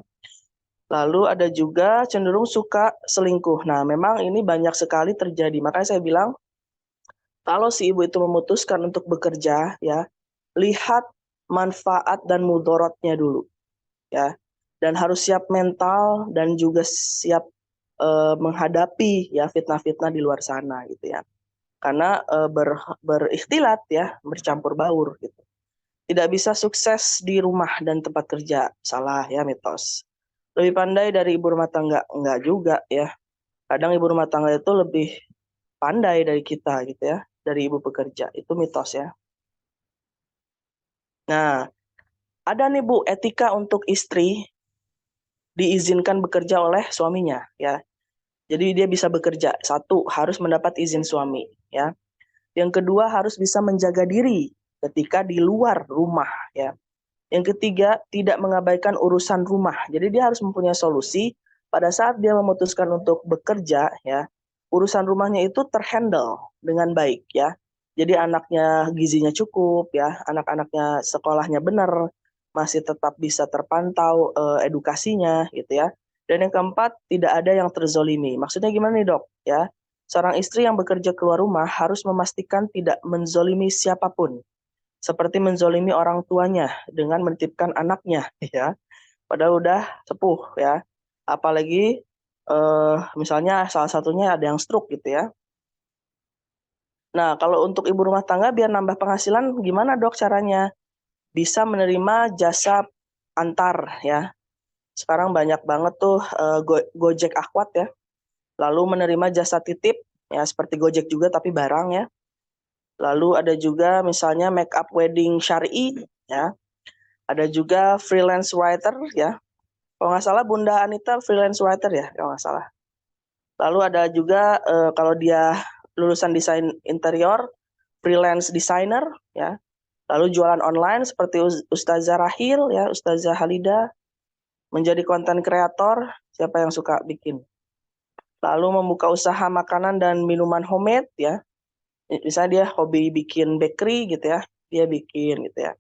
Lalu ada juga cenderung suka selingkuh. Nah, memang ini banyak sekali terjadi. Makanya saya bilang kalau si ibu itu memutuskan untuk bekerja ya, lihat manfaat dan mudorotnya dulu ya. Dan harus siap mental dan juga siap menghadapi ya fitnah-fitnah di luar sana gitu ya. karena berikhtilat ya, bercampur baur gitu. Tidak bisa sukses di rumah dan tempat kerja, salah ya, mitos. Lebih pandai dari ibu rumah tangga, enggak juga ya. Kadang ibu rumah tangga itu lebih pandai dari kita gitu ya, dari ibu pekerja, itu mitos ya. Nah, ada nih Bu, etika untuk istri diizinkan bekerja oleh suaminya ya. Jadi dia bisa bekerja. Satu, harus mendapat izin suami ya. Yang kedua, harus bisa menjaga diri ketika di luar rumah ya. Yang ketiga, tidak mengabaikan urusan rumah. Jadi dia harus mempunyai solusi pada saat dia memutuskan untuk bekerja ya. Urusan rumahnya itu terhandle dengan baik ya. Jadi anaknya gizinya cukup ya, anak-anaknya sekolahnya benar, masih tetap bisa terpantau edukasinya gitu ya. Dan yang keempat, tidak ada yang terzolimi. Maksudnya gimana nih dok? Ya, seorang istri yang bekerja keluar rumah harus memastikan tidak menzolimi siapapun, seperti menzolimi orang tuanya dengan menitipkan anaknya, ya. Padahal udah sepuh ya. Apalagi misalnya salah satunya ada yang stroke gitu ya. Nah, kalau untuk ibu rumah tangga biar nambah penghasilan gimana dok caranya? Bisa menerima jasa antar ya. Sekarang banyak banget tuh Gojek Akwat ya. Lalu menerima jasa titip ya seperti Gojek juga tapi barang ya. Lalu ada juga misalnya make up wedding syar'i ya. Ada juga freelance writer ya. Kalau nggak salah Bunda Anita freelance writer ya kalau nggak salah. Lalu ada juga kalau dia lulusan desain interior, freelance designer ya. Lalu jualan online seperti Ustazah Rahil ya, Ustazah Halida, menjadi konten kreator, siapa yang suka bikin. Lalu membuka usaha makanan dan minuman homemade ya. Misalnya dia hobi bikin bakery gitu ya, dia bikin gitu ya.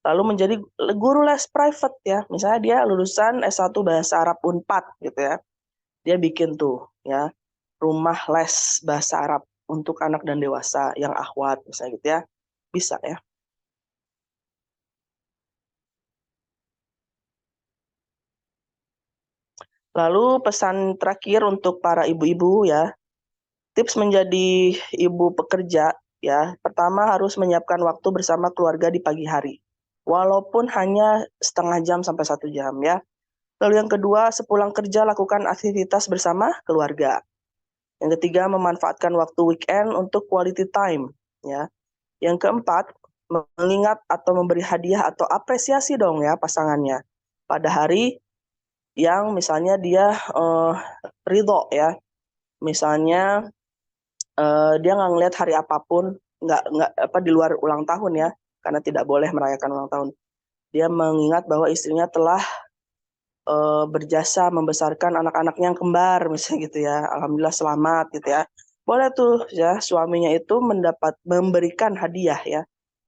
Lalu menjadi guru les private ya. Misalnya dia lulusan S1 Bahasa Arab Unpad gitu ya. Dia bikin tuh ya rumah les bahasa Arab untuk anak dan dewasa yang akhwat misalnya gitu ya. Bisa ya. Lalu pesan terakhir untuk para ibu-ibu ya. Tips menjadi ibu pekerja ya. Pertama harus menyiapkan waktu bersama keluarga di pagi hari. Walaupun hanya setengah jam sampai 1 jam ya. Lalu yang kedua, sepulang kerja lakukan aktivitas bersama keluarga. Yang ketiga, memanfaatkan waktu weekend untuk quality time. Ya. Yang keempat, mengingat atau memberi hadiah atau apresiasi dong ya pasangannya. Pada hari yang misalnya dia ridho ya. Misalnya dia nggak ngelihat hari apapun, nggak di luar ulang tahun ya, karena tidak boleh merayakan ulang tahun. Dia mengingat bahwa istrinya telah berjasa membesarkan anak-anaknya yang kembar misalnya gitu ya, alhamdulillah selamat gitu ya. Boleh tuh ya suaminya itu memberikan hadiah ya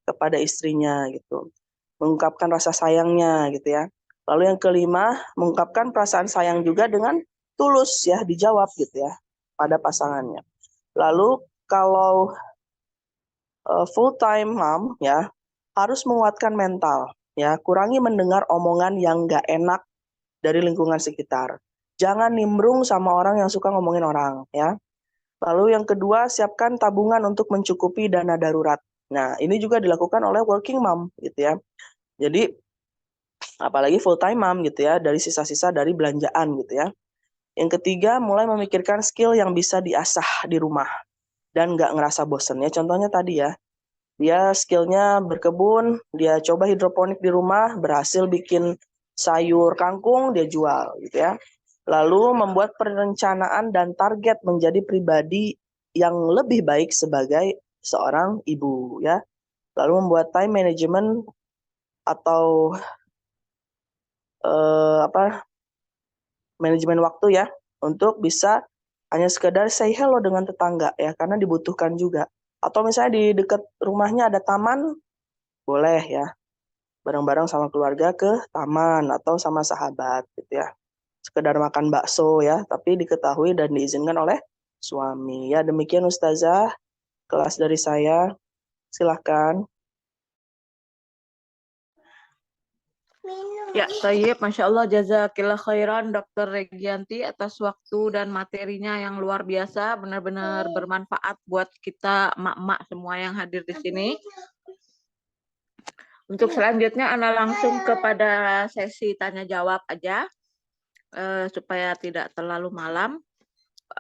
kepada istrinya gitu, mengungkapkan rasa sayangnya gitu ya. Lalu yang kelima, mengungkapkan perasaan sayang juga dengan tulus ya, dijawab gitu ya pada pasangannya. Lalu kalau full time mom ya harus menguatkan mental ya, kurangi mendengar omongan yang nggak enak dari lingkungan sekitar. Jangan nimbrung sama orang yang suka ngomongin orang ya. Lalu yang kedua, siapkan tabungan untuk mencukupi dana darurat. Nah, ini juga dilakukan oleh working mom gitu ya. Jadi apalagi full time mom gitu ya, dari sisa-sisa dari belanjaan gitu ya. Yang ketiga, mulai memikirkan skill yang bisa diasah di rumah dan nggak ngerasa bosen ya. Contohnya tadi ya, dia skillnya berkebun, dia coba hidroponik di rumah, berhasil bikin sayur kangkung, dia jual gitu ya. Lalu membuat perencanaan dan target menjadi pribadi yang lebih baik sebagai seorang ibu ya. Lalu membuat time management atau manajemen waktu ya untuk bisa hanya sekedar say hello dengan tetangga ya, karena dibutuhkan juga. Atau misalnya di dekat rumahnya ada taman, boleh ya bareng-bareng sama keluarga ke taman atau sama sahabat gitu ya. Sekedar makan bakso ya, tapi diketahui dan diizinkan oleh suami. Ya demikian Ustazah, kelas dari saya. Silahkan. Minum. Ya, Tayyib, Masya Allah, jazakillah khairan Dokter Regianti atas waktu dan materinya yang luar biasa, benar-benar bermanfaat buat kita emak-emak semua yang hadir di sini. Untuk selanjutnya, Ana langsung kepada sesi tanya jawab aja, supaya tidak terlalu malam.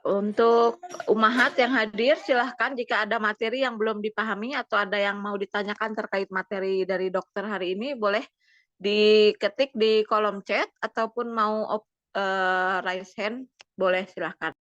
Untuk Umahat yang hadir, silahkan jika ada materi yang belum dipahami atau ada yang mau ditanyakan terkait materi dari dokter hari ini, boleh diketik di kolom chat ataupun mau raise hand, boleh silahkan.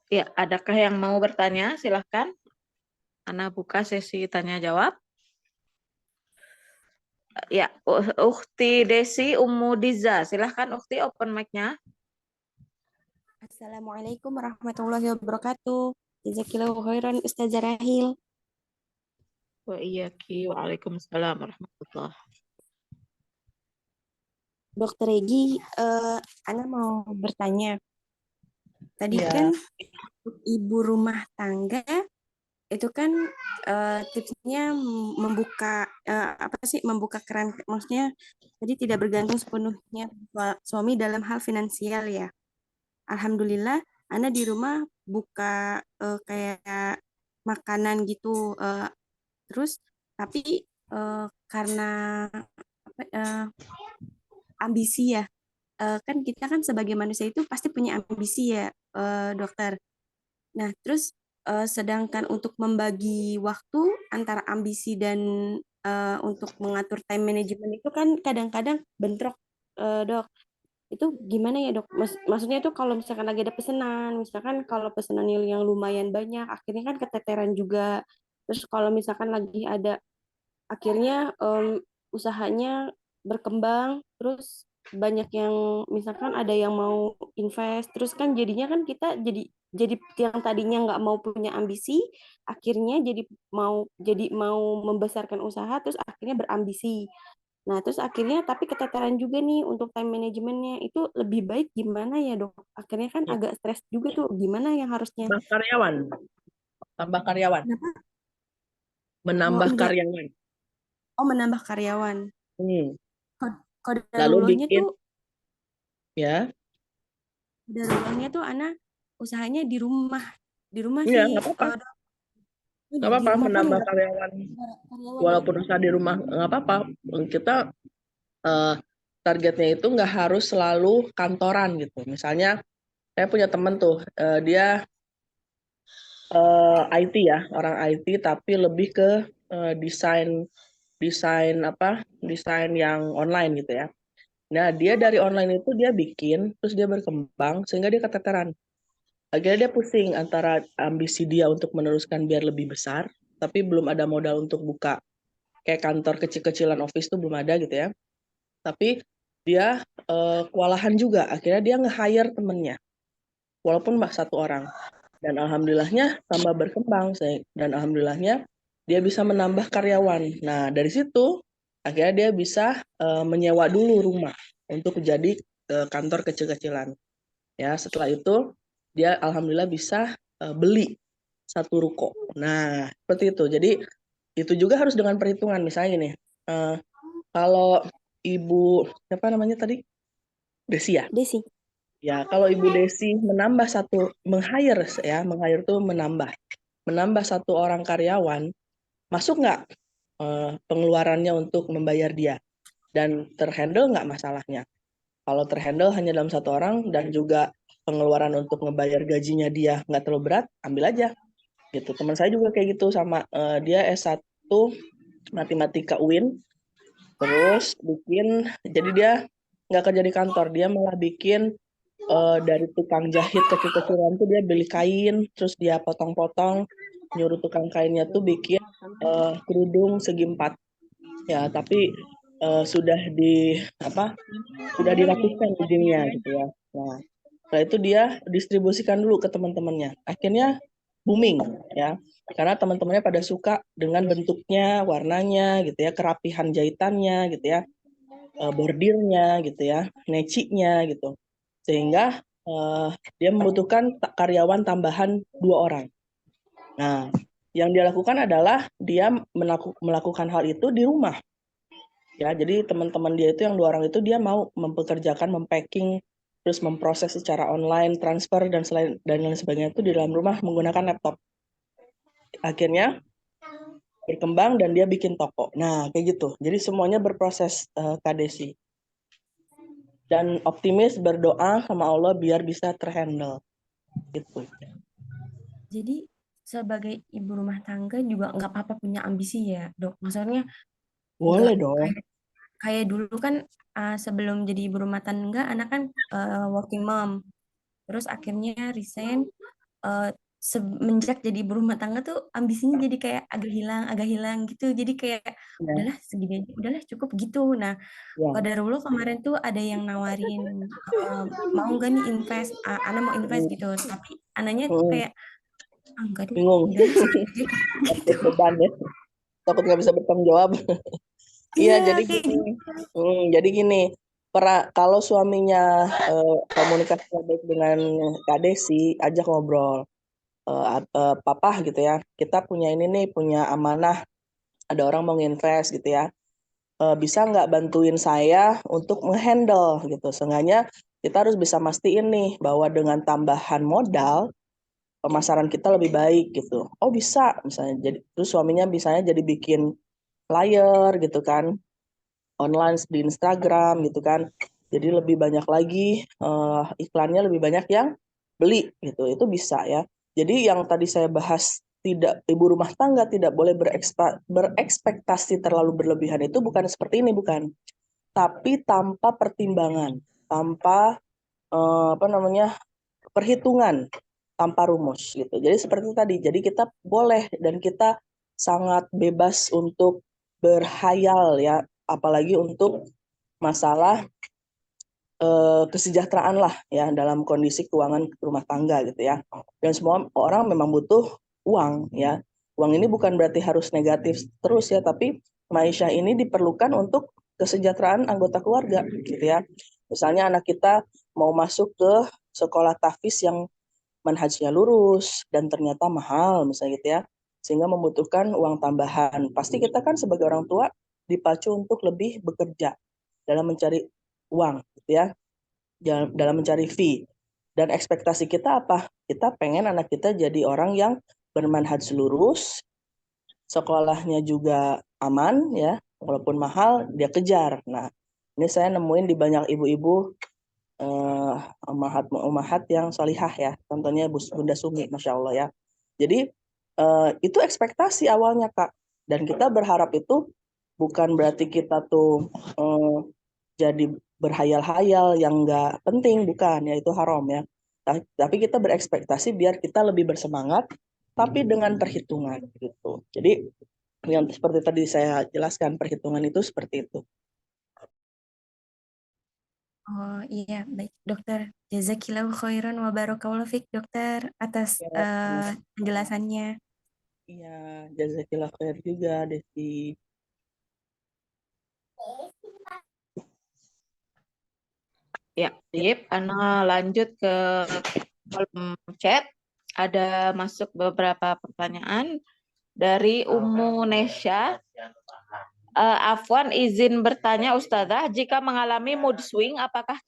Ya, adakah yang mau bertanya? Silahkan. Ana buka sesi tanya jawab. Ya, Ukhti Desi Ummu Diza, silahkan Ukhti open mic-nya. Assalamualaikum warahmatullahi wabarakatuh. Jazakillahu khairan Ustazah Rahil. Wa iyyaki waalaikumsalam warahmatullahi. Dokter Regi, Ana mau bertanya. Tadi Ya. kan ibu rumah tangga itu kan tipsnya membuka keran, maksudnya jadi tidak bergantung sepenuhnya suami dalam hal finansial ya. Alhamdulillah, Ana di rumah buka kayak makanan gitu, terus tapi karena ambisi ya, kan kita kan sebagai manusia itu pasti punya ambisi ya, dokter. Nah, terus sedangkan untuk membagi waktu antara ambisi dan untuk mengatur time management itu kan kadang-kadang bentrok, dok. Itu gimana ya dok? Maksudnya itu kalau misalkan lagi ada pesanan, misalkan kalau pesanan yang lumayan banyak, akhirnya kan keteteran juga. Terus kalau misalkan lagi ada, akhirnya usahanya berkembang, terus banyak yang misalkan ada yang mau invest, terus kan jadinya kan kita jadi yang tadinya nggak mau punya ambisi, akhirnya jadi mau membesarkan usaha, terus akhirnya berambisi. Nah, terus akhirnya tapi keteteran juga nih untuk time manajemennya. Itu lebih baik gimana ya, Dok? Akhirnya kan Ya. agak stres juga tuh. Gimana yang harusnya? Tambah karyawan. Tambah karyawan. Kenapa? Oh, Menambah enggak. karyawan. Oh, menambah karyawan. Hmm. Kode Lalu darulohnya bikin, tuh, ya. darulohnya tuh Ana usahanya di rumah. Di rumah Iya, sih. nggak apa-apa. Nggak Di apa-apa rumah pun menambah enggak karyawan. karyawan ya. Walaupun usaha di rumah, nggak apa-apa. Kita targetnya itu nggak harus selalu kantoran gitu. Misalnya, saya punya temen tuh, dia IT ya, orang IT, tapi lebih ke desain desain yang online gitu ya. Nah, dia dari online itu dia bikin, terus dia berkembang sehingga dia keteteran. Akhirnya dia pusing antara ambisi dia untuk meneruskan biar lebih besar, tapi belum ada modal untuk buka kayak kantor kecil-kecilan office tuh belum ada gitu ya. Tapi dia kewalahan juga. Akhirnya dia nge-hire temennya, walaupun satu orang. Dan alhamdulillahnya tambah berkembang, dan alhamdulillahnya dia bisa menambah karyawan. Nah, dari situ akhirnya dia bisa menyewa dulu rumah untuk jadi kantor kecil-kecilan. Ya, setelah itu dia alhamdulillah bisa beli satu ruko. Nah, seperti itu. Jadi itu juga harus dengan perhitungan. Misalnya nih, kalau Ibu siapa namanya tadi? Desi ya? Desi. Ya, kalau Ibu Desi menambah meng-hire tuh menambah satu orang karyawan, masuk nggak pengeluarannya untuk membayar dia? Dan terhandle nggak masalahnya? Kalau terhandle hanya dalam satu orang dan juga pengeluaran untuk ngebayar gajinya dia nggak terlalu berat, ambil aja. Gitu. Teman saya juga kayak gitu sama dia S1 Matematika UIN, terus jadi dia nggak kerja di kantor, dia malah bikin dari tukang jahit kecil-kecilan tuh dia beli kain, terus dia potong-potong, nyuruh tukang kainnya tuh bikin kerudung segi 4. Ya, tapi sudah dilakukan izinnya gitu ya. Nah, setelah itu dia distribusikan dulu ke teman-temannya. Akhirnya booming ya, karena teman-temannya pada suka dengan bentuknya, warnanya gitu ya, kerapihan jahitannya gitu ya. bordirnya gitu ya, necinya gitu. Sehingga dia membutuhkan karyawan tambahan 2 orang. Nah, yang dia lakukan adalah dia melakukan hal itu di rumah. Ya, jadi teman-teman dia itu yang 2 orang itu dia mau mempekerjakan, mempacking, terus memproses secara online, transfer dan lain sebagainya itu di dalam rumah menggunakan laptop. Akhirnya berkembang dan dia bikin toko. Nah, kayak gitu. Jadi semuanya berproses, Kak Desi. Dan optimis berdoa sama Allah biar bisa terhandle gitu. Jadi sebagai ibu rumah tangga juga nggak apa-apa punya ambisi ya, Dok. Maksudnya nggak Boleh dong. kayak dulu kan sebelum jadi ibu rumah tangga, anak kan working mom. Terus akhirnya resign. Semenjak jadi ibu rumah tangga tuh ambisinya jadi kayak agak hilang gitu. Jadi kayak Ya, udahlah segini aja, udahlah cukup gitu. Nah, ya. Qadarullah kemarin tuh ada yang nawarin mau nggak nih invest, Ana mau invest gitu. Tapi Ananya tuh Hmm, kayak enggak deh, bingung. udahlah segitu aja gitu. Takut beban ya. Takut nggak bisa bertanggung jawab. Iya, Iya jadi kayak gini. gitu. Jadi gini. Kalau suaminya komunikasi baik dengan Kak Desi, ajak ngobrol. Papa gitu ya. Kita punya ini nih, punya amanah. Ada orang mau invest gitu ya. Bisa nggak bantuin saya untuk menghandle gitu. Seenggaknya kita harus bisa mastiin nih bahwa dengan tambahan modal pemasaran kita lebih baik gitu. Oh bisa misalnya jadi terus suaminya misalnya jadi bikin flyer gitu kan online di Instagram gitu kan. Jadi lebih banyak lagi iklannya lebih banyak yang beli gitu. Itu bisa ya. Jadi yang tadi saya bahas tidak ibu rumah tangga tidak boleh berekspektasi terlalu berlebihan itu bukan seperti ini bukan, tapi tanpa pertimbangan, tanpa apa namanya perhitungan, tanpa rumus gitu. Jadi seperti tadi, jadi kita boleh dan kita sangat bebas untuk berhayal ya, apalagi untuk masalah kesejahteraan lah ya dalam kondisi keuangan rumah tangga gitu ya. Dan semua orang memang butuh uang ya. Uang ini bukan berarti harus negatif terus ya, tapi maisha ini diperlukan untuk kesejahteraan anggota keluarga gitu ya. Misalnya anak kita mau masuk ke sekolah tahfiz yang manhajnya lurus dan ternyata mahal misalnya gitu ya, sehingga membutuhkan uang tambahan. Pasti kita kan sebagai orang tua dipacu untuk lebih bekerja dalam mencari uang gitu ya, dalam mencari fee. Dan ekspektasi kita apa? Kita pengen anak kita jadi orang yang bermanhaj lurus, sekolahnya juga aman ya, walaupun mahal dia kejar. Nah, ini saya nemuin di banyak ibu-ibu umahat yang solihah ya, contohnya Bunda Sumi, masya Allah ya. Jadi itu ekspektasi awalnya Kak, dan kita berharap itu bukan berarti kita tuh jadi berhayal-hayal yang nggak penting, bukan ya, itu haram ya. Tapi kita berekspektasi biar kita lebih bersemangat, tapi dengan perhitungan gitu. Jadi yang seperti tadi saya jelaskan, perhitungan itu seperti itu. Oh iya, baik dokter. Jazakillahu khairan wa barakallahu fiik dokter atas Ya, penjelasannya. iya, jazakillah khair juga Desi. Ya, sip. Ana lanjut ke kolom chat. Ada masuk beberapa pertanyaan dari Ummu Nesya. Afwan izin bertanya Ustazah, jika mengalami mood swing, apakah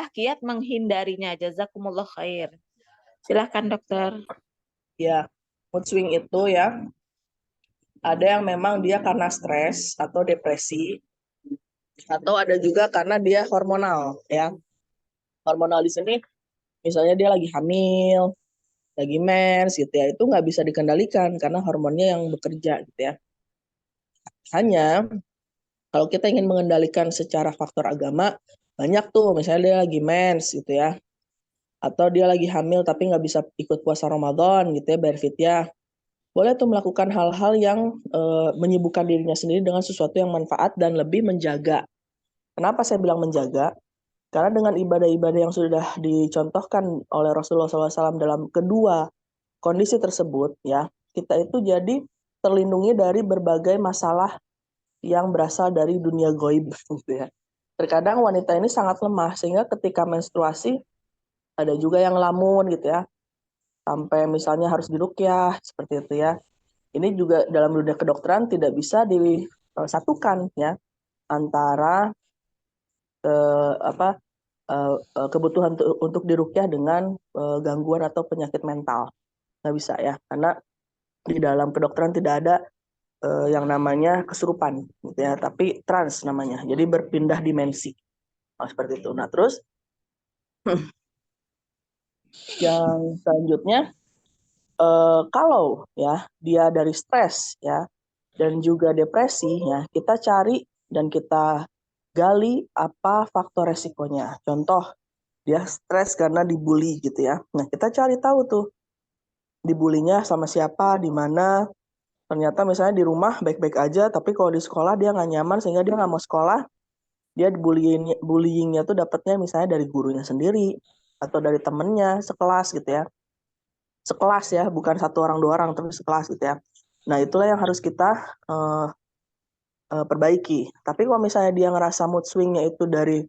kiat menghindarinya? Jazakumullah khair. Silahkan dokter. Ya, mood swing itu ya, ada yang memang dia karena stres atau depresi, atau ada juga karena dia hormonal ya. Hormonal di sini misalnya dia lagi hamil, lagi mens gitu ya, itu nggak bisa dikendalikan karena hormonnya yang bekerja gitu ya. Hanya kalau kita ingin mengendalikan secara faktor agama, banyak tuh, misalnya dia lagi mens gitu ya, atau dia lagi hamil tapi nggak bisa ikut puasa Ramadan gitu ya, berfidyah. Boleh tuh melakukan hal-hal yang menyibukkan dirinya sendiri dengan sesuatu yang manfaat dan lebih menjaga. Kenapa saya bilang menjaga? Karena dengan ibadah-ibadah yang sudah dicontohkan oleh Rasulullah SAW dalam kedua kondisi tersebut, ya kita itu jadi terlindungi dari berbagai masalah yang berasal dari dunia gaib gitu ya. Terkadang wanita ini sangat lemah sehingga ketika menstruasi ada juga yang lamun gitu ya. Sampai misalnya harus diruqyah seperti itu ya. Ini juga dalam dunia kedokteran tidak bisa disatukan ya antara kebutuhan untuk diruqyah dengan gangguan atau penyakit mental. Nggak bisa ya, karena di dalam kedokteran tidak ada yang namanya kesurupan gitu ya, tapi trans namanya. Jadi berpindah dimensi. Seperti itu. Nah, terus yang selanjutnya kalau ya dia dari stres ya dan juga depresi ya, kita cari dan kita gali apa faktor resikonya. Contoh, dia stres karena dibully gitu ya. Nah, kita cari tahu tuh dibulinya sama siapa, di mana. Ternyata misalnya di rumah baik-baik aja, tapi kalau di sekolah dia nggak nyaman sehingga dia nggak mau sekolah. Dia bullyingnya tuh dapatnya misalnya dari gurunya sendiri atau dari temennya sekelas gitu ya. Sekelas ya, bukan satu orang dua orang, tapi sekelas gitu ya. Nah, itulah yang harus kita perbaiki. Tapi kalau misalnya dia ngerasa mood swingnya itu dari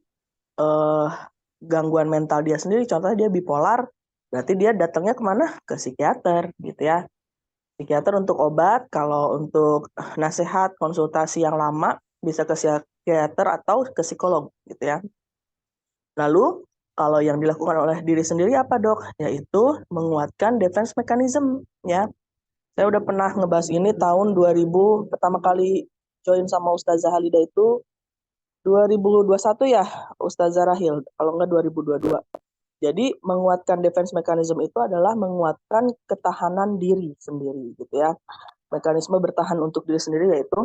gangguan mental dia sendiri, contohnya dia bipolar, berarti dia datangnya kemana? Ke psikiater gitu ya. Psikiater untuk obat, kalau untuk nasihat, konsultasi yang lama, bisa ke psikiater atau ke psikolog gitu ya. Lalu, kalau yang dilakukan oleh diri sendiri apa dok? Yaitu menguatkan defense mechanism ya. Saya udah pernah ngebahas ini tahun 2000, pertama kali join sama Ustazah Halida itu 2021 ya, Ustazah Rahil, kalau enggak 2022. Jadi menguatkan defense mechanism itu adalah menguatkan ketahanan diri sendiri gitu ya. Mekanisme bertahan untuk diri sendiri yaitu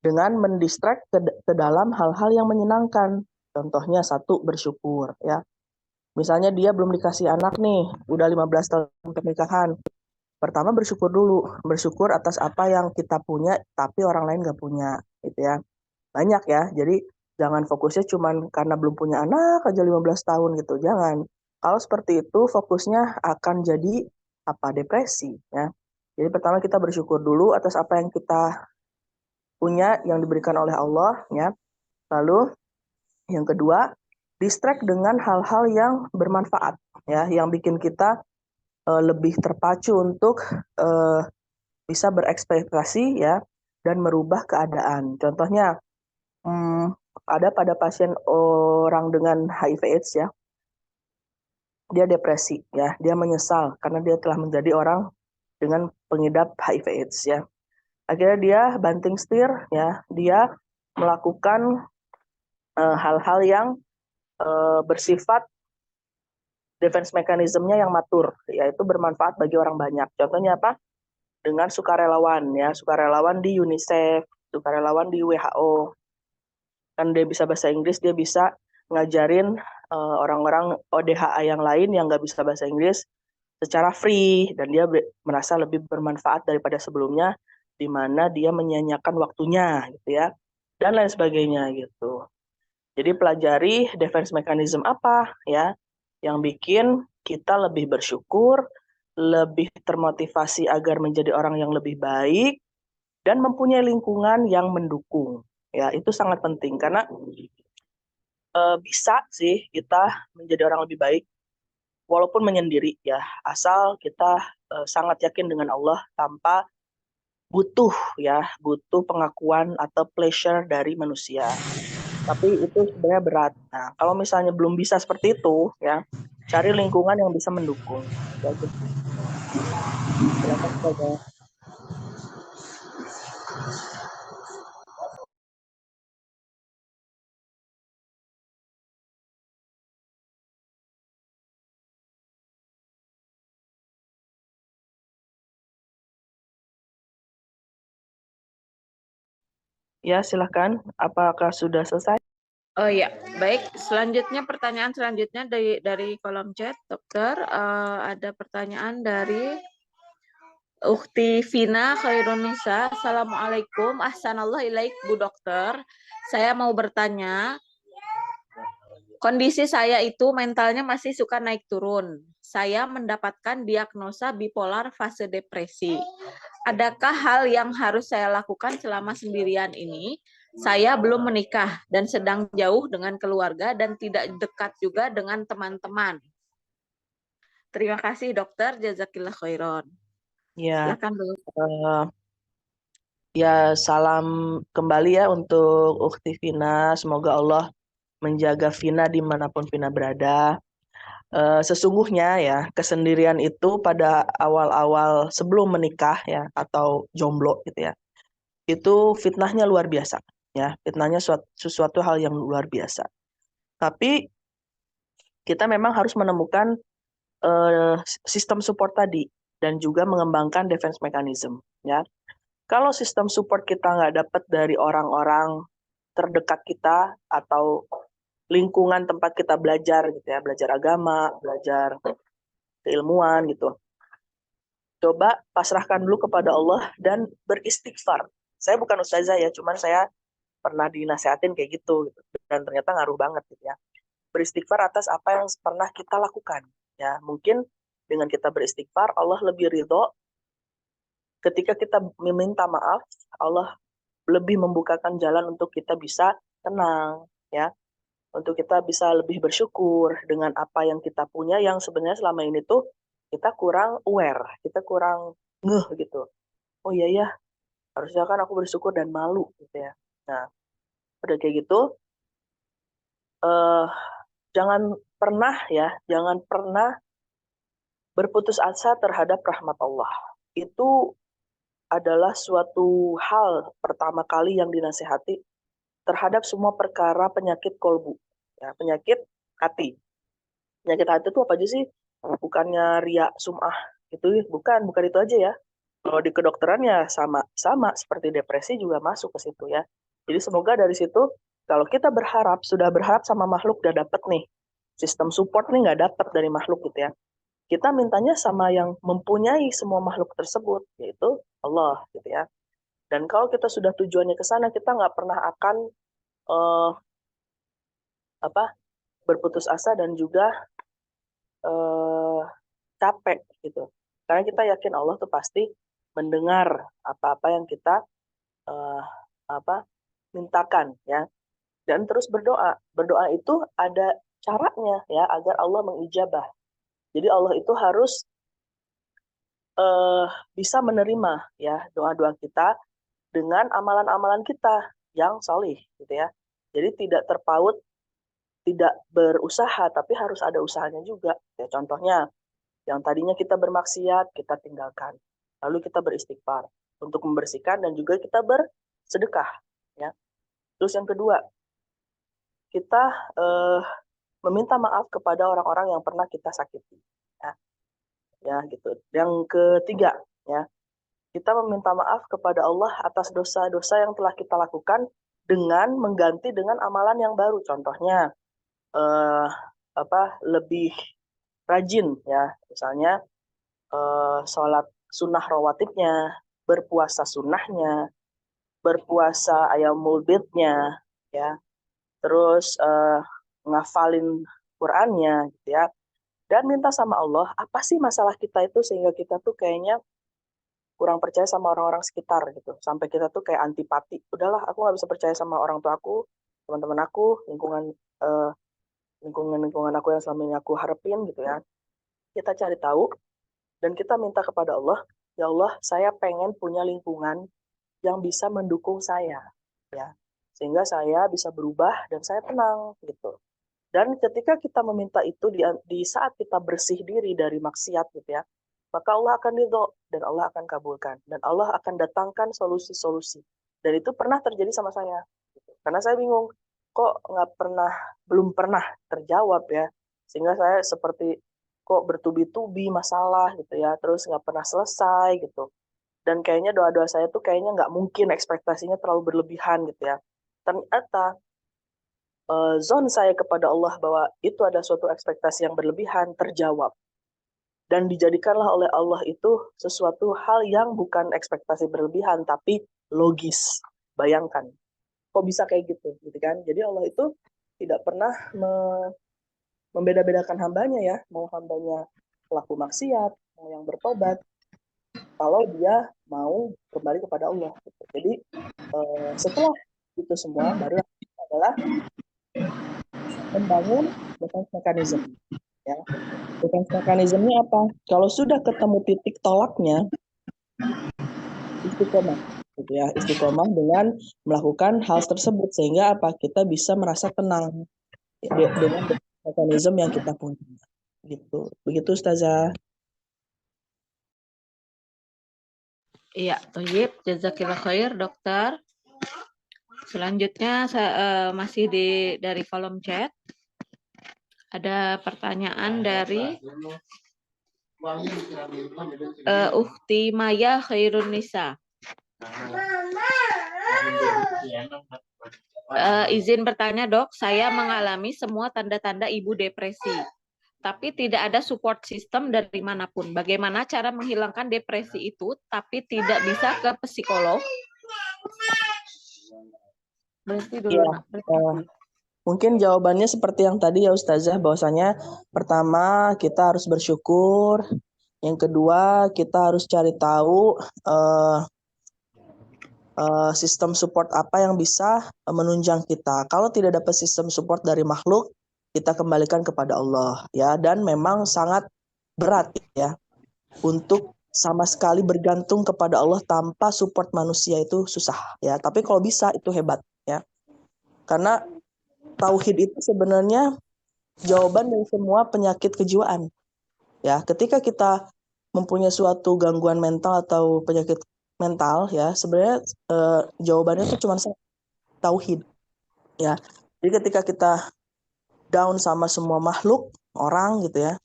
dengan mendistract ke dalam hal-hal yang menyenangkan. Contohnya satu, bersyukur ya. Misalnya dia belum dikasih anak nih, udah 15 tahun pernikahan. Pertama bersyukur dulu, bersyukur atas apa yang kita punya tapi orang lain nggak punya gitu ya. Banyak ya, jadi jangan fokusnya cuman karena belum punya anak aja 15 tahun gitu, jangan. Kalau seperti itu fokusnya akan jadi depresi ya. Jadi pertama kita bersyukur dulu atas apa yang kita punya yang diberikan oleh Allah ya. Lalu yang kedua, distract dengan hal-hal yang bermanfaat ya, yang bikin kita lebih terpacu untuk bisa berekspektasi ya dan merubah keadaan. Contohnya ada pada pasien orang dengan HIV/AIDS ya, dia depresi ya, dia menyesal karena dia telah menjadi orang dengan pengidap HIV/AIDS ya. Akhirnya dia banting setir ya, dia melakukan hal-hal yang bersifat defense mechanism-nya yang matur, yaitu bermanfaat bagi orang banyak. Contohnya apa? Dengan sukarelawan ya, sukarelawan di UNICEF, sukarelawan di WHO. Kan dia bisa bahasa Inggris, dia bisa ngajarin orang-orang ODHA yang lain yang nggak bisa bahasa Inggris secara free, dan dia merasa lebih bermanfaat daripada sebelumnya, di mana dia menyanyiakan waktunya gitu ya, dan lain sebagainya gitu. Jadi pelajari defense mechanism apa ya yang bikin kita lebih bersyukur, lebih termotivasi agar menjadi orang yang lebih baik, dan mempunyai lingkungan yang mendukung. Ya, itu sangat penting karena bisa sih kita menjadi orang lebih baik walaupun menyendiri ya, asal kita sangat yakin dengan Allah tanpa butuh pengakuan atau pleasure dari manusia. Tapi itu sebenarnya berat. Nah, kalau misalnya belum bisa seperti itu ya, cari lingkungan yang bisa mendukung. Silakan saja. Ya, silakan. Apakah sudah selesai? Oh ya, baik. Selanjutnya pertanyaan selanjutnya dari kolom chat, dokter. Ada pertanyaan dari Ukti Vina Khairunisa. Assalamualaikum. Ahsanallah ilaik Bu Dokter. Saya mau bertanya, kondisi saya itu mentalnya masih suka naik turun. Saya mendapatkan diagnosa bipolar fase depresi. adakah hal yang harus saya lakukan selama sendirian ini? Saya belum menikah dan sedang jauh dengan keluarga dan tidak dekat juga dengan teman-teman. Terima kasih dokter, jazakillah khairan. Ya, Silakan dulu. ya salam kembali ya untuk Ukti Vina. Semoga Allah menjaga Vina dimanapun Vina berada. Sesungguhnya ya kesendirian itu pada awal-awal sebelum menikah ya atau jomblo gitu ya, itu fitnahnya luar biasa ya, fitnahnya sesuatu hal yang luar biasa. Tapi kita memang harus menemukan sistem support tadi dan juga mengembangkan defense mechanism ya. Kalau sistem support kita nggak dapat dari orang-orang terdekat kita atau lingkungan tempat kita belajar gitu ya, belajar agama, belajar keilmuan gitu. Coba pasrahkan dulu kepada Allah dan beristighfar. Saya bukan ustazah ya, cuman saya pernah dinasehatin kayak gitu dan ternyata ngaruh banget gitu ya. Beristighfar atas apa yang pernah kita lakukan ya. Mungkin dengan kita beristighfar Allah lebih ridho ketika kita meminta maaf, Allah lebih membukakan jalan untuk kita bisa tenang ya, untuk kita bisa lebih bersyukur dengan apa yang kita punya yang sebenarnya selama ini tuh kita kurang aware, kita kurang ngeh gitu. Oh iya ya, harusnya kan aku bersyukur dan malu gitu ya. Nah, udah kayak gitu, eh jangan pernah berputus asa terhadap rahmat Allah. Itu adalah suatu hal pertama kali yang dinasehati terhadap semua perkara penyakit kolbu, ya, penyakit hati. Penyakit hati itu apa aja sih? Bukannya ria, sum'ah, bukan itu aja ya. Kalau di kedokteran ya sama seperti depresi juga masuk ke situ ya. Jadi semoga dari situ kalau kita sudah berharap sama makhluk udah dapet nih. Sistem support nih nggak dapet dari makhluk gitu ya. Kita mintanya sama yang mempunyai semua makhluk tersebut, yaitu Allah gitu ya. Dan kalau kita sudah tujuannya ke sana, kita nggak pernah akan uh, berputus asa dan juga capek gitu. Karena kita yakin Allah tuh pasti mendengar apa-apa yang kita uh, mintakan ya. Dan terus berdoa. Berdoa itu ada caranya ya agar Allah mengijabah. Jadi Allah itu harus bisa menerima ya doa-doa kita dengan amalan-amalan kita yang solih gitu ya. Jadi tidak terpaut, tidak berusaha, tapi harus ada usahanya juga. Ya, contohnya, yang tadinya kita bermaksiat, kita tinggalkan. Lalu kita beristighfar untuk membersihkan dan juga kita bersedekah. Ya. Terus yang kedua, kita meminta maaf kepada orang-orang yang pernah kita sakiti. Ya, gitu. Yang ketiga, ya, kita meminta maaf kepada Allah atas dosa-dosa yang telah kita lakukan dengan mengganti dengan amalan yang baru. Contohnya, lebih rajin ya, misalnya sholat sunnah rawatibnya, berpuasa sunnahnya, berpuasa ayamul bidnya, ya, terus ngafalin Qur'annya, gitu ya, dan minta sama Allah apa sih masalah kita itu sehingga kita tuh kayaknya kurang percaya sama orang-orang sekitar gitu, sampai kita tuh kayak antipati. Udahlah, aku nggak bisa percaya sama orang tua aku, teman-teman aku, lingkungan aku yang selama ini aku harapin gitu ya. Kita cari tahu dan kita minta kepada Allah, ya Allah, saya pengen punya lingkungan yang bisa mendukung saya, ya, sehingga saya bisa berubah dan saya tenang gitu. Dan ketika kita meminta itu di saat kita bersih diri dari maksiat gitu ya, maka Allah akan ridho dan Allah akan kabulkan dan Allah akan datangkan solusi-solusi. Dan itu pernah terjadi sama saya. Gitu. Karena saya bingung, kok belum pernah terjawab ya, sehingga saya seperti kok bertubi-tubi masalah gitu ya, terus nggak pernah selesai gitu. Dan kayaknya doa-doa saya tuh kayaknya nggak mungkin, ekspektasinya terlalu berlebihan gitu ya. Ternyata zon saya kepada Allah bahwa itu ada suatu ekspektasi yang berlebihan terjawab. Dan dijadikanlah oleh Allah itu sesuatu hal yang bukan ekspektasi berlebihan, tapi logis. Bayangkan, kok bisa kayak gitu kan? Jadi Allah itu tidak pernah membeda-bedakan hambanya ya, mau hambanya pelaku maksiat, mau yang bertobat. kalau dia mau kembali kepada Allah. Gitu. Jadi setelah itu semua baru adalah membangun defense mechanism. Ya. Defense mechanism-nya apa? Kalau sudah ketemu titik tolaknya, istiqomah, gitu ya, istiqomah dengan melakukan hal tersebut sehingga apa? Kita bisa merasa tenang dengan mekanisme yang kita punya. Gitu. Begitu Ustazah. Iya, Toyib, jazakillah khair, dokter. Selanjutnya masih dari kolom chat. Ada pertanyaan dari Ukhti Maya Khairun Nisa. Izin bertanya, Dok, saya mengalami semua tanda-tanda ibu depresi, tapi tidak ada support system dari manapun. Bagaimana cara menghilangkan depresi itu, tapi tidak bisa ke psikolog? Berarti dulu, Ya, mungkin jawabannya seperti yang tadi ya Ustazah, bahwasanya pertama kita harus bersyukur, yang kedua kita harus cari tahu sistem support apa yang bisa menunjang kita. Kalau tidak dapat sistem support dari makhluk, kita kembalikan kepada Allah ya. Dan memang sangat berat ya untuk sama sekali bergantung kepada Allah tanpa support manusia itu susah ya. Tapi kalau bisa itu hebat ya. Karena tauhid itu sebenarnya jawaban dari semua penyakit kejiwaan. Ya, ketika kita mempunyai suatu gangguan mental atau penyakit mental ya, sebenarnya jawabannya itu cuma tauhid. Ya. Jadi ketika kita down sama semua makhluk, orang gitu ya,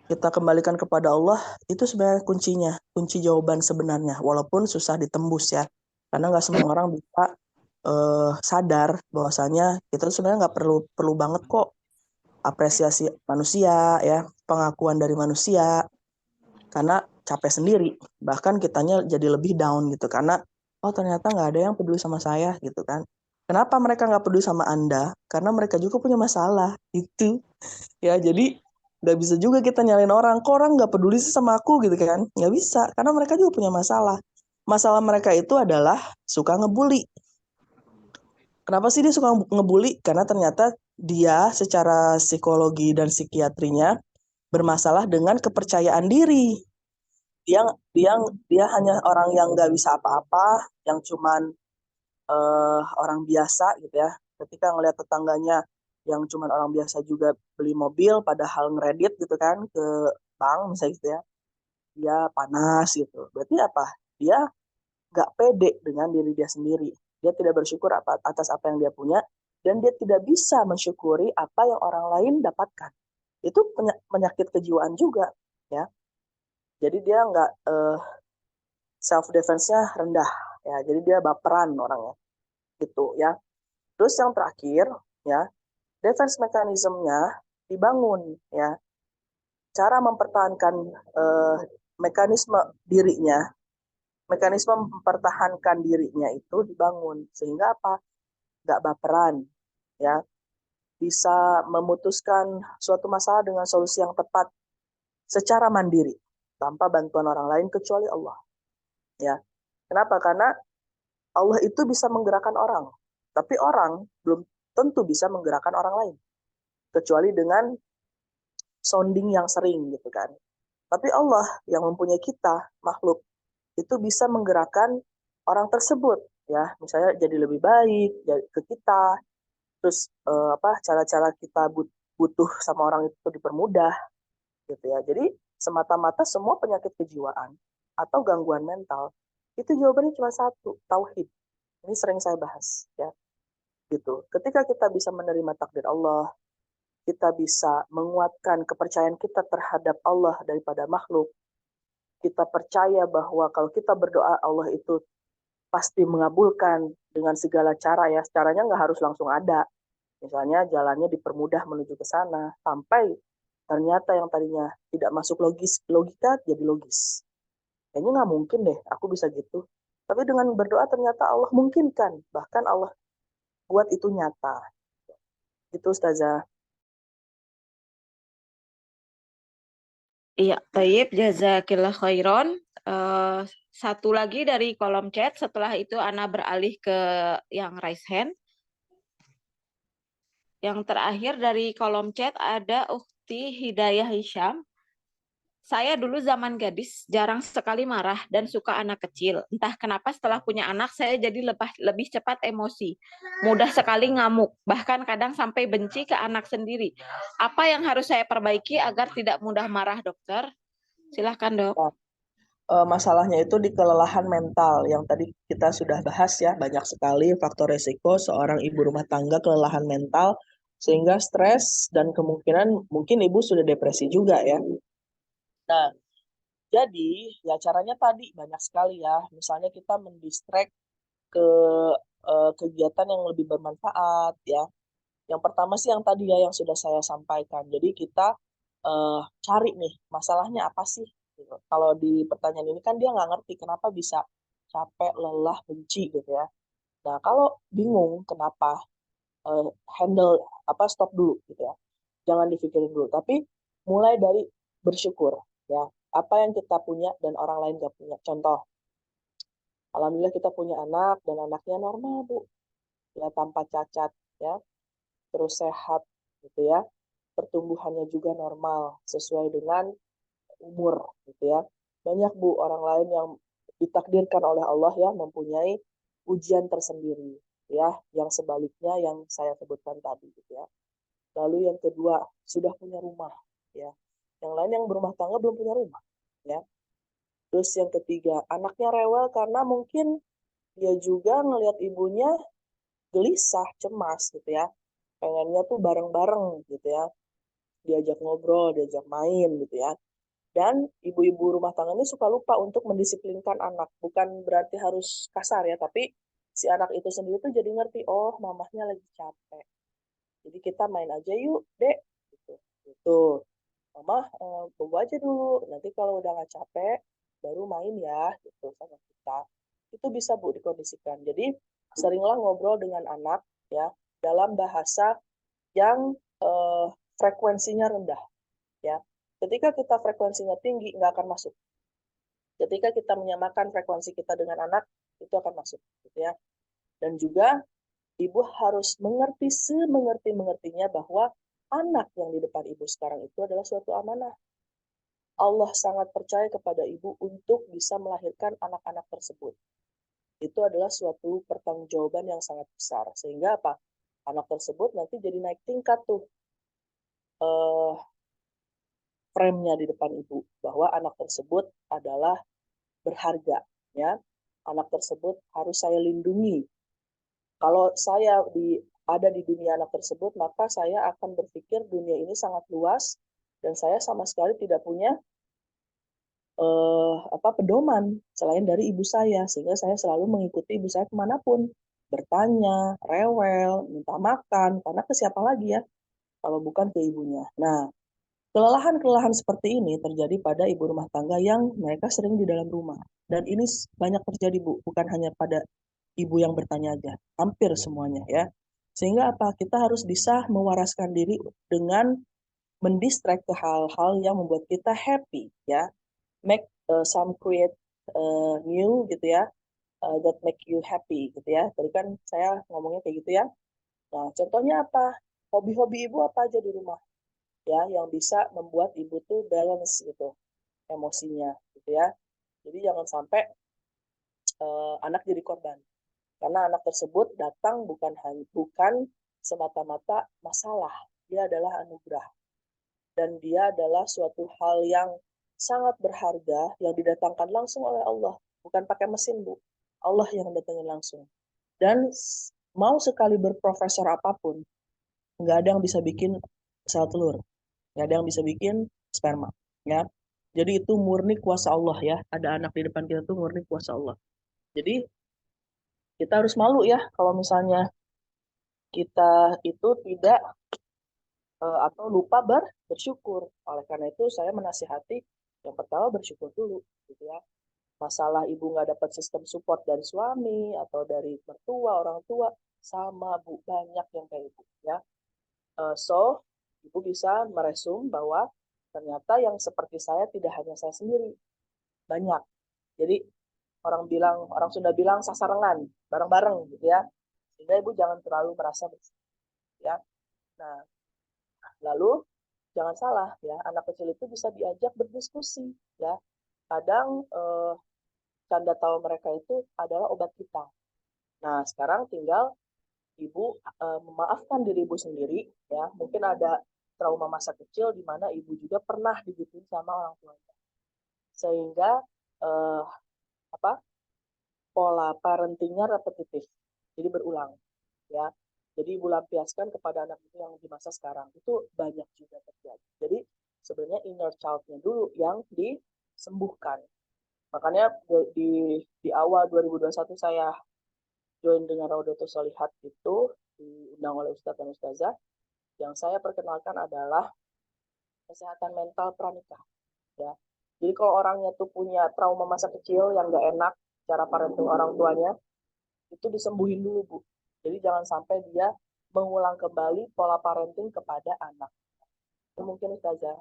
kita kembalikan kepada Allah, itu sebenarnya kuncinya, kunci jawaban sebenarnya, walaupun susah ditembus ya. Karena nggak semua orang bisa sadar bahwasanya kita sebenarnya nggak perlu banget kok apresiasi manusia ya, pengakuan dari manusia, karena capek sendiri, bahkan kitanya jadi lebih down gitu karena oh ternyata nggak ada yang peduli sama saya gitu kan. Kenapa mereka nggak peduli sama Anda? Karena mereka juga punya masalah itu ya. Jadi nggak bisa juga kita nyalain orang, kok orang nggak peduli sih sama aku gitu kan, nggak bisa karena mereka juga punya masalah. Masalah mereka itu adalah suka ngebully. Kenapa sih dia suka ngebully? Karena ternyata dia secara psikologi dan psikiatrinya bermasalah dengan kepercayaan diri. Dia dia dia hanya orang yang nggak bisa apa-apa, yang cuman orang biasa gitu ya. Ketika ngelihat tetangganya yang cuman orang biasa juga beli mobil, padahal ngeredit gitu kan ke bank misalnya gitu ya, dia panas gitu. Berarti apa? Dia nggak pede dengan diri dia sendiri. Dia tidak bersyukur atas apa yang dia punya, dan dia tidak bisa mensyukuri apa yang orang lain dapatkan. Itu penyakit kejiwaan juga, ya. Jadi dia nggak self defense-nya rendah, ya. Jadi dia baperan orangnya, gitu ya. Terus yang terakhir, ya, defense mekanismenya dibangun, ya. Cara mempertahankan mekanisme dirinya, mekanisme mempertahankan dirinya itu dibangun sehingga apa? Nggak baperan, ya, bisa memutuskan suatu masalah dengan solusi yang tepat secara mandiri tanpa bantuan orang lain kecuali Allah, ya. Kenapa? Karena Allah itu bisa menggerakkan orang, tapi orang belum tentu bisa menggerakkan orang lain kecuali dengan sounding yang sering gitu kan. Tapi Allah yang mempunyai kita makhluk itu bisa menggerakkan orang tersebut, ya, misalnya jadi lebih baik ke kita. Terus cara-cara kita butuh sama orang itu dipermudah gitu ya. Jadi semata-mata semua penyakit kejiwaan atau gangguan mental itu jawabannya cuma satu, tauhid. Ini sering saya bahas ya. Gitu. Ketika kita bisa menerima takdir Allah, kita bisa menguatkan kepercayaan kita terhadap Allah daripada makhluk. Kita percaya bahwa kalau kita berdoa Allah itu pasti mengabulkan dengan segala cara ya. Caranya nggak harus langsung ada. Misalnya jalannya dipermudah menuju ke sana sampai ternyata yang tadinya tidak masuk logika jadi logis. Kayaknya nggak mungkin deh aku bisa gitu. Tapi dengan berdoa ternyata Allah mungkinkan. Bahkan Allah buat itu nyata. Itu Ustazah. Iya, Tayyib, jazakillah khairon. Satu lagi dari kolom chat, setelah itu Ana beralih ke yang raise hand. Yang terakhir dari kolom chat ada Ukti Hidayah Hisham. Saya dulu zaman gadis jarang sekali marah dan suka anak kecil. Entah kenapa setelah punya anak saya jadi lebih cepat emosi. Mudah sekali ngamuk, bahkan kadang sampai benci ke anak sendiri. Apa yang harus saya perbaiki agar tidak mudah marah, dokter? Silahkan, dok. Nah, masalahnya itu di kelelahan mental yang tadi kita sudah bahas ya, banyak sekali faktor resiko seorang ibu rumah tangga kelelahan mental sehingga stres dan kemungkinan mungkin ibu sudah depresi juga ya. Nah, jadi ya caranya tadi banyak sekali ya. Misalnya kita mendistract ke kegiatan yang lebih bermanfaat ya. Yang pertama sih yang tadi ya yang sudah saya sampaikan. Jadi kita cari nih masalahnya apa sih? Gitu. Kalau di pertanyaan ini kan dia nggak ngerti kenapa bisa capek, lelah, benci gitu ya. Nah kalau bingung kenapa handle stop dulu gitu ya. Jangan dipikirin dulu. Tapi mulai dari bersyukur ya. Apa yang kita punya dan orang lain nggak punya. Contoh, alhamdulillah kita punya anak dan anaknya normal Bu, ya tanpa cacat ya, terus sehat gitu ya, pertumbuhannya juga normal sesuai dengan umur gitu ya. Banyak Bu orang lain yang ditakdirkan oleh Allah ya mempunyai ujian tersendiri ya, yang sebaliknya yang saya sebutkan tadi gitu ya. Lalu yang kedua, sudah punya rumah ya. Yang lain yang berumah tangga belum punya rumah ya. Terus yang ketiga, anaknya rewel karena mungkin dia juga ngelihat ibunya gelisah, cemas gitu ya. Pengennya tuh bareng-bareng gitu ya. Diajak ngobrol, diajak main gitu ya. Dan ibu-ibu rumah tangga ini suka lupa untuk mendisiplinkan anak. Bukan berarti harus kasar ya, tapi si anak itu sendiri tuh jadi ngerti, oh mamahnya lagi capek. Jadi kita main aja yuk, Dek. Gitu. Gitu. Mama tunggu aja dulu. Nanti kalau udah nggak capek, baru main ya gitu sama kita. Itu bisa Bu dikondisikan. Jadi seringlah ngobrol dengan anak ya dalam bahasa yang frekuensinya rendah ya. Ketika kita frekuensinya tinggi nggak akan masuk. Ketika kita menyamakan frekuensi kita dengan anak itu akan masuk gitu ya. Dan juga ibu harus mengerti semengerti-mengertinya bahwa anak yang di depan ibu sekarang itu adalah suatu amanah. Allah sangat percaya kepada ibu untuk bisa melahirkan anak-anak tersebut. Itu adalah suatu pertanggungjawaban yang sangat besar. Sehingga apa? Anak tersebut nanti jadi naik tingkat tuh frame-nya di depan ibu. Bahwa anak tersebut adalah berharga. Ya. Anak tersebut harus saya lindungi. Kalau saya ada di dunia anak tersebut, maka saya akan berpikir dunia ini sangat luas dan saya sama sekali tidak punya pedoman selain dari ibu saya, sehingga saya selalu mengikuti ibu saya kemanapun, bertanya, rewel, minta makan, karena ke siapa lagi ya kalau bukan ke ibunya. Nah, kelelahan-kelelahan seperti ini terjadi pada ibu rumah tangga yang mereka sering di dalam rumah, dan ini banyak terjadi Bu, bukan hanya pada ibu yang bertanya aja, hampir semuanya ya. Sehingga apa? Kita harus bisa mewaraskan diri dengan mendistract ke hal-hal yang membuat kita happy ya. Make some create new gitu ya, that make you happy gitu ya. Tadi kan saya ngomongnya kayak gitu ya. Nah, contohnya apa? Hobi-hobi ibu apa aja di rumah ya yang bisa membuat ibu tuh balance gitu emosinya gitu ya. Jadi jangan sampai anak jadi korban. Karena anak tersebut datang bukan semata-mata masalah. Dia adalah anugerah. Dan dia adalah suatu hal yang sangat berharga yang didatangkan langsung oleh Allah. Bukan pakai mesin, Bu. Allah yang datangin langsung. Dan mau sekali berprofesor apapun, nggak ada yang bisa bikin sel telur. Nggak ada yang bisa bikin sperma. Ya. Jadi itu murni kuasa Allah ya. Ada anak di depan kita tuh murni kuasa Allah. Jadi kita harus malu ya kalau misalnya kita itu tidak atau lupa bersyukur. Oleh karena itu saya menasihati yang pertama bersyukur dulu gitu ya. Masalah ibu nggak dapat sistem support dari suami atau dari mertua, orang tua, sama Bu, banyak yang kayak itu ya. So ibu bisa meresum bahwa ternyata yang seperti saya tidak hanya saya sendiri, banyak Jadi orang Sunda bilang sasarengan, bareng-bareng gitu ya. Sehingga ibu jangan terlalu merasa bersalah ya. Nah, lalu jangan salah ya, anak kecil itu bisa diajak berdiskusi ya. Kadang canda tawa mereka itu adalah obat kita. Nah, sekarang tinggal ibu memaafkan diri ibu sendiri ya. Mungkin ada trauma masa kecil di mana ibu juga pernah digituin sama orang tuanya. Sehingga pola parentingnya repetitif. Jadi berulang ya. Jadi ibu lampiaskan kepada anak itu yang di masa sekarang. Itu banyak juga terjadi. Jadi sebenarnya inner child-nya dulu yang disembuhkan. Makanya di awal 2021 saya join dengan Raudatul Sholihat itu diundang oleh Ustadz dan Ustazah. Yang saya perkenalkan adalah kesehatan mental pranikah. Ya. Jadi kalau orangnya tuh punya trauma masa kecil yang gak enak, cara parenting orang tuanya, itu disembuhin dulu, Bu. Jadi jangan sampai dia mengulang kembali pola parenting kepada anak. Itu mungkin Ustazah.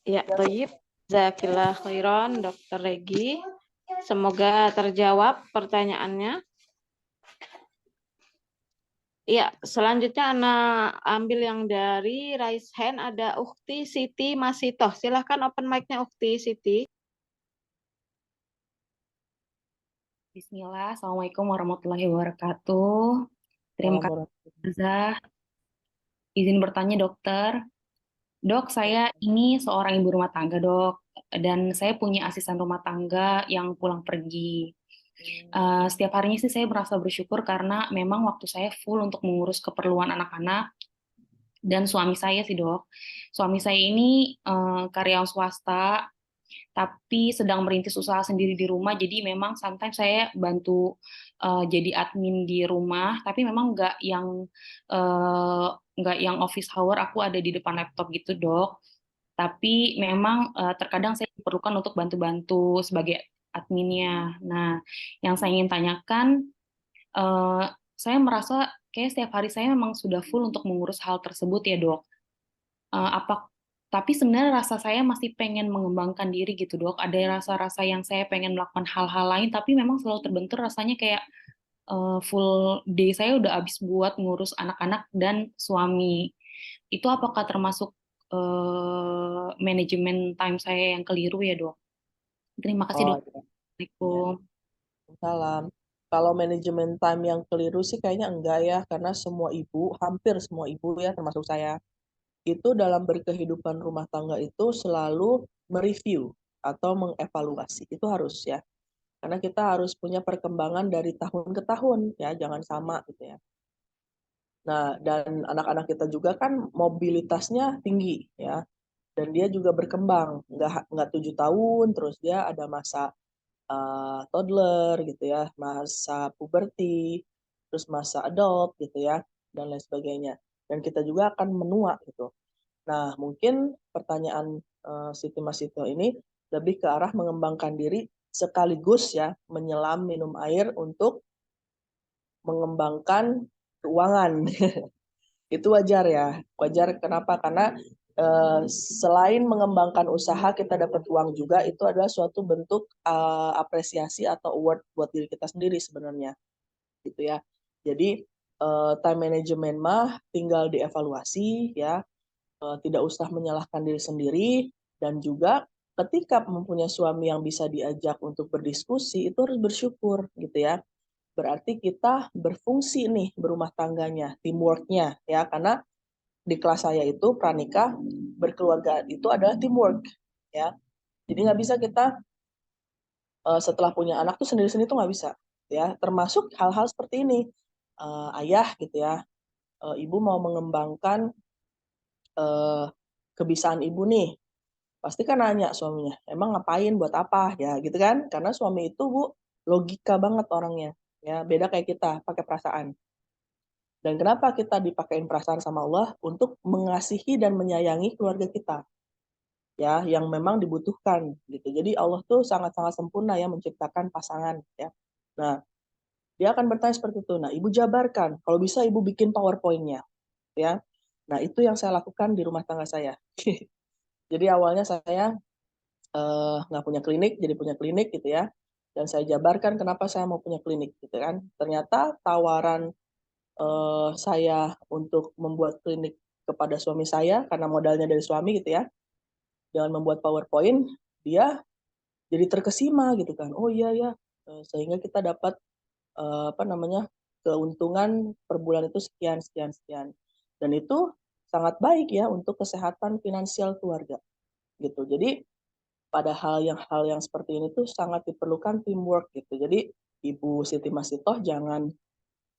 Ya, Toyib. Zakillah khairan, Dr. Regi. Semoga terjawab pertanyaannya. Ya, selanjutnya Ana ambil yang dari raise hand, ada Ukti Siti Masitoh. Silahkan open mic-nya Ukti Siti. Bismillah, Assalamualaikum warahmatullahi wabarakatuh. Terima kasih, Ustazah. Izin bertanya, dokter. Dok, saya ini seorang ibu rumah tangga, dok. Dan saya punya asisten rumah tangga yang pulang pergi. Setiap harinya sih saya merasa bersyukur karena memang waktu saya full untuk mengurus keperluan anak-anak dan suami saya sih, dok. Suami saya ini karyawan swasta, tapi sedang merintis usaha sendiri di rumah, jadi memang sometimes saya bantu jadi admin di rumah, tapi memang nggak yang office hour, aku ada di depan laptop gitu, dok. Tapi memang terkadang saya diperlukan untuk bantu-bantu sebagai adminnya. Nah, yang saya ingin tanyakan, saya merasa kayak setiap hari saya memang sudah full untuk mengurus hal tersebut ya, dok. Tapi sebenarnya rasa saya masih pengen mengembangkan diri gitu, dok. Ada rasa-rasa yang saya pengen melakukan hal-hal lain, tapi memang selalu terbentur rasanya kayak full day saya udah habis buat ngurus anak-anak dan suami. Itu apakah termasuk manajemen time saya yang keliru ya, dok? Terima kasih, dok. Assalamualaikum. Salam. Kalau manajemen time yang keliru sih kayaknya enggak ya, karena semua ibu, hampir semua ibu ya, termasuk saya, itu dalam berkehidupan rumah tangga itu selalu mereview atau mengevaluasi. Itu harus ya. Karena kita harus punya perkembangan dari tahun ke tahun ya, jangan sama gitu ya. Nah, dan anak-anak kita juga kan mobilitasnya tinggi ya. Dan dia juga berkembang, nggak 7 tahun, terus dia ada masa toddler gitu ya, masa puberti, terus masa adult gitu ya, dan lain sebagainya. Dan kita juga akan menua gitu. Nah, mungkin pertanyaan Siti Masito ini lebih ke arah mengembangkan diri sekaligus ya menyelam minum air untuk mengembangkan keuangan. Itu wajar ya. Wajar kenapa? Karena selain mengembangkan usaha kita dapat uang juga, itu adalah suatu bentuk apresiasi atau award buat diri kita sendiri sebenarnya. Gitu ya. Jadi time management mah tinggal dievaluasi ya. Tidak usah menyalahkan diri sendiri, dan juga ketika mempunyai suami yang bisa diajak untuk berdiskusi itu harus bersyukur gitu ya. Berarti kita berfungsi nih berumah tangganya, teamwork-nya ya, karena di kelas saya itu pranikah berkeluarga itu adalah teamwork ya. Jadi nggak bisa kita setelah punya anak tuh sendiri-sendiri tuh nggak bisa ya. Termasuk hal-hal seperti ini, ayah gitu ya, ibu mau mengembangkan kebisaan ibu nih, pasti kan nanya suaminya, emang ngapain, buat apa ya gitu kan, karena suami itu Bu logika banget orangnya ya, beda kayak kita pakai perasaan. Dan kenapa kita dipakein perasaan sama Allah? Untuk mengasihi dan menyayangi keluarga kita ya, yang memang dibutuhkan gitu. Jadi Allah tuh sangat-sangat sempurna ya menciptakan pasangan ya. Nah, dia akan bertanya seperti itu. Nah, ibu jabarkan, kalau bisa ibu bikin PowerPoint-nya ya. Nah, itu yang saya lakukan di rumah tangga saya. Jadi awalnya saya nggak punya klinik, jadi punya klinik gitu ya. Dan saya jabarkan kenapa saya mau punya klinik gitu kan. Ternyata tawaran saya untuk membuat klinik kepada suami saya karena modalnya dari suami gitu ya. Dengan membuat PowerPoint, dia jadi terkesima gitu kan. Oh iya ya, sehingga kita dapat apa namanya, keuntungan per bulan itu sekian sekian sekian. Dan itu sangat baik ya untuk kesehatan finansial keluarga gitu. Jadi pada hal yang seperti ini tuh sangat diperlukan teamwork gitu. Jadi Ibu Siti Masitoh jangan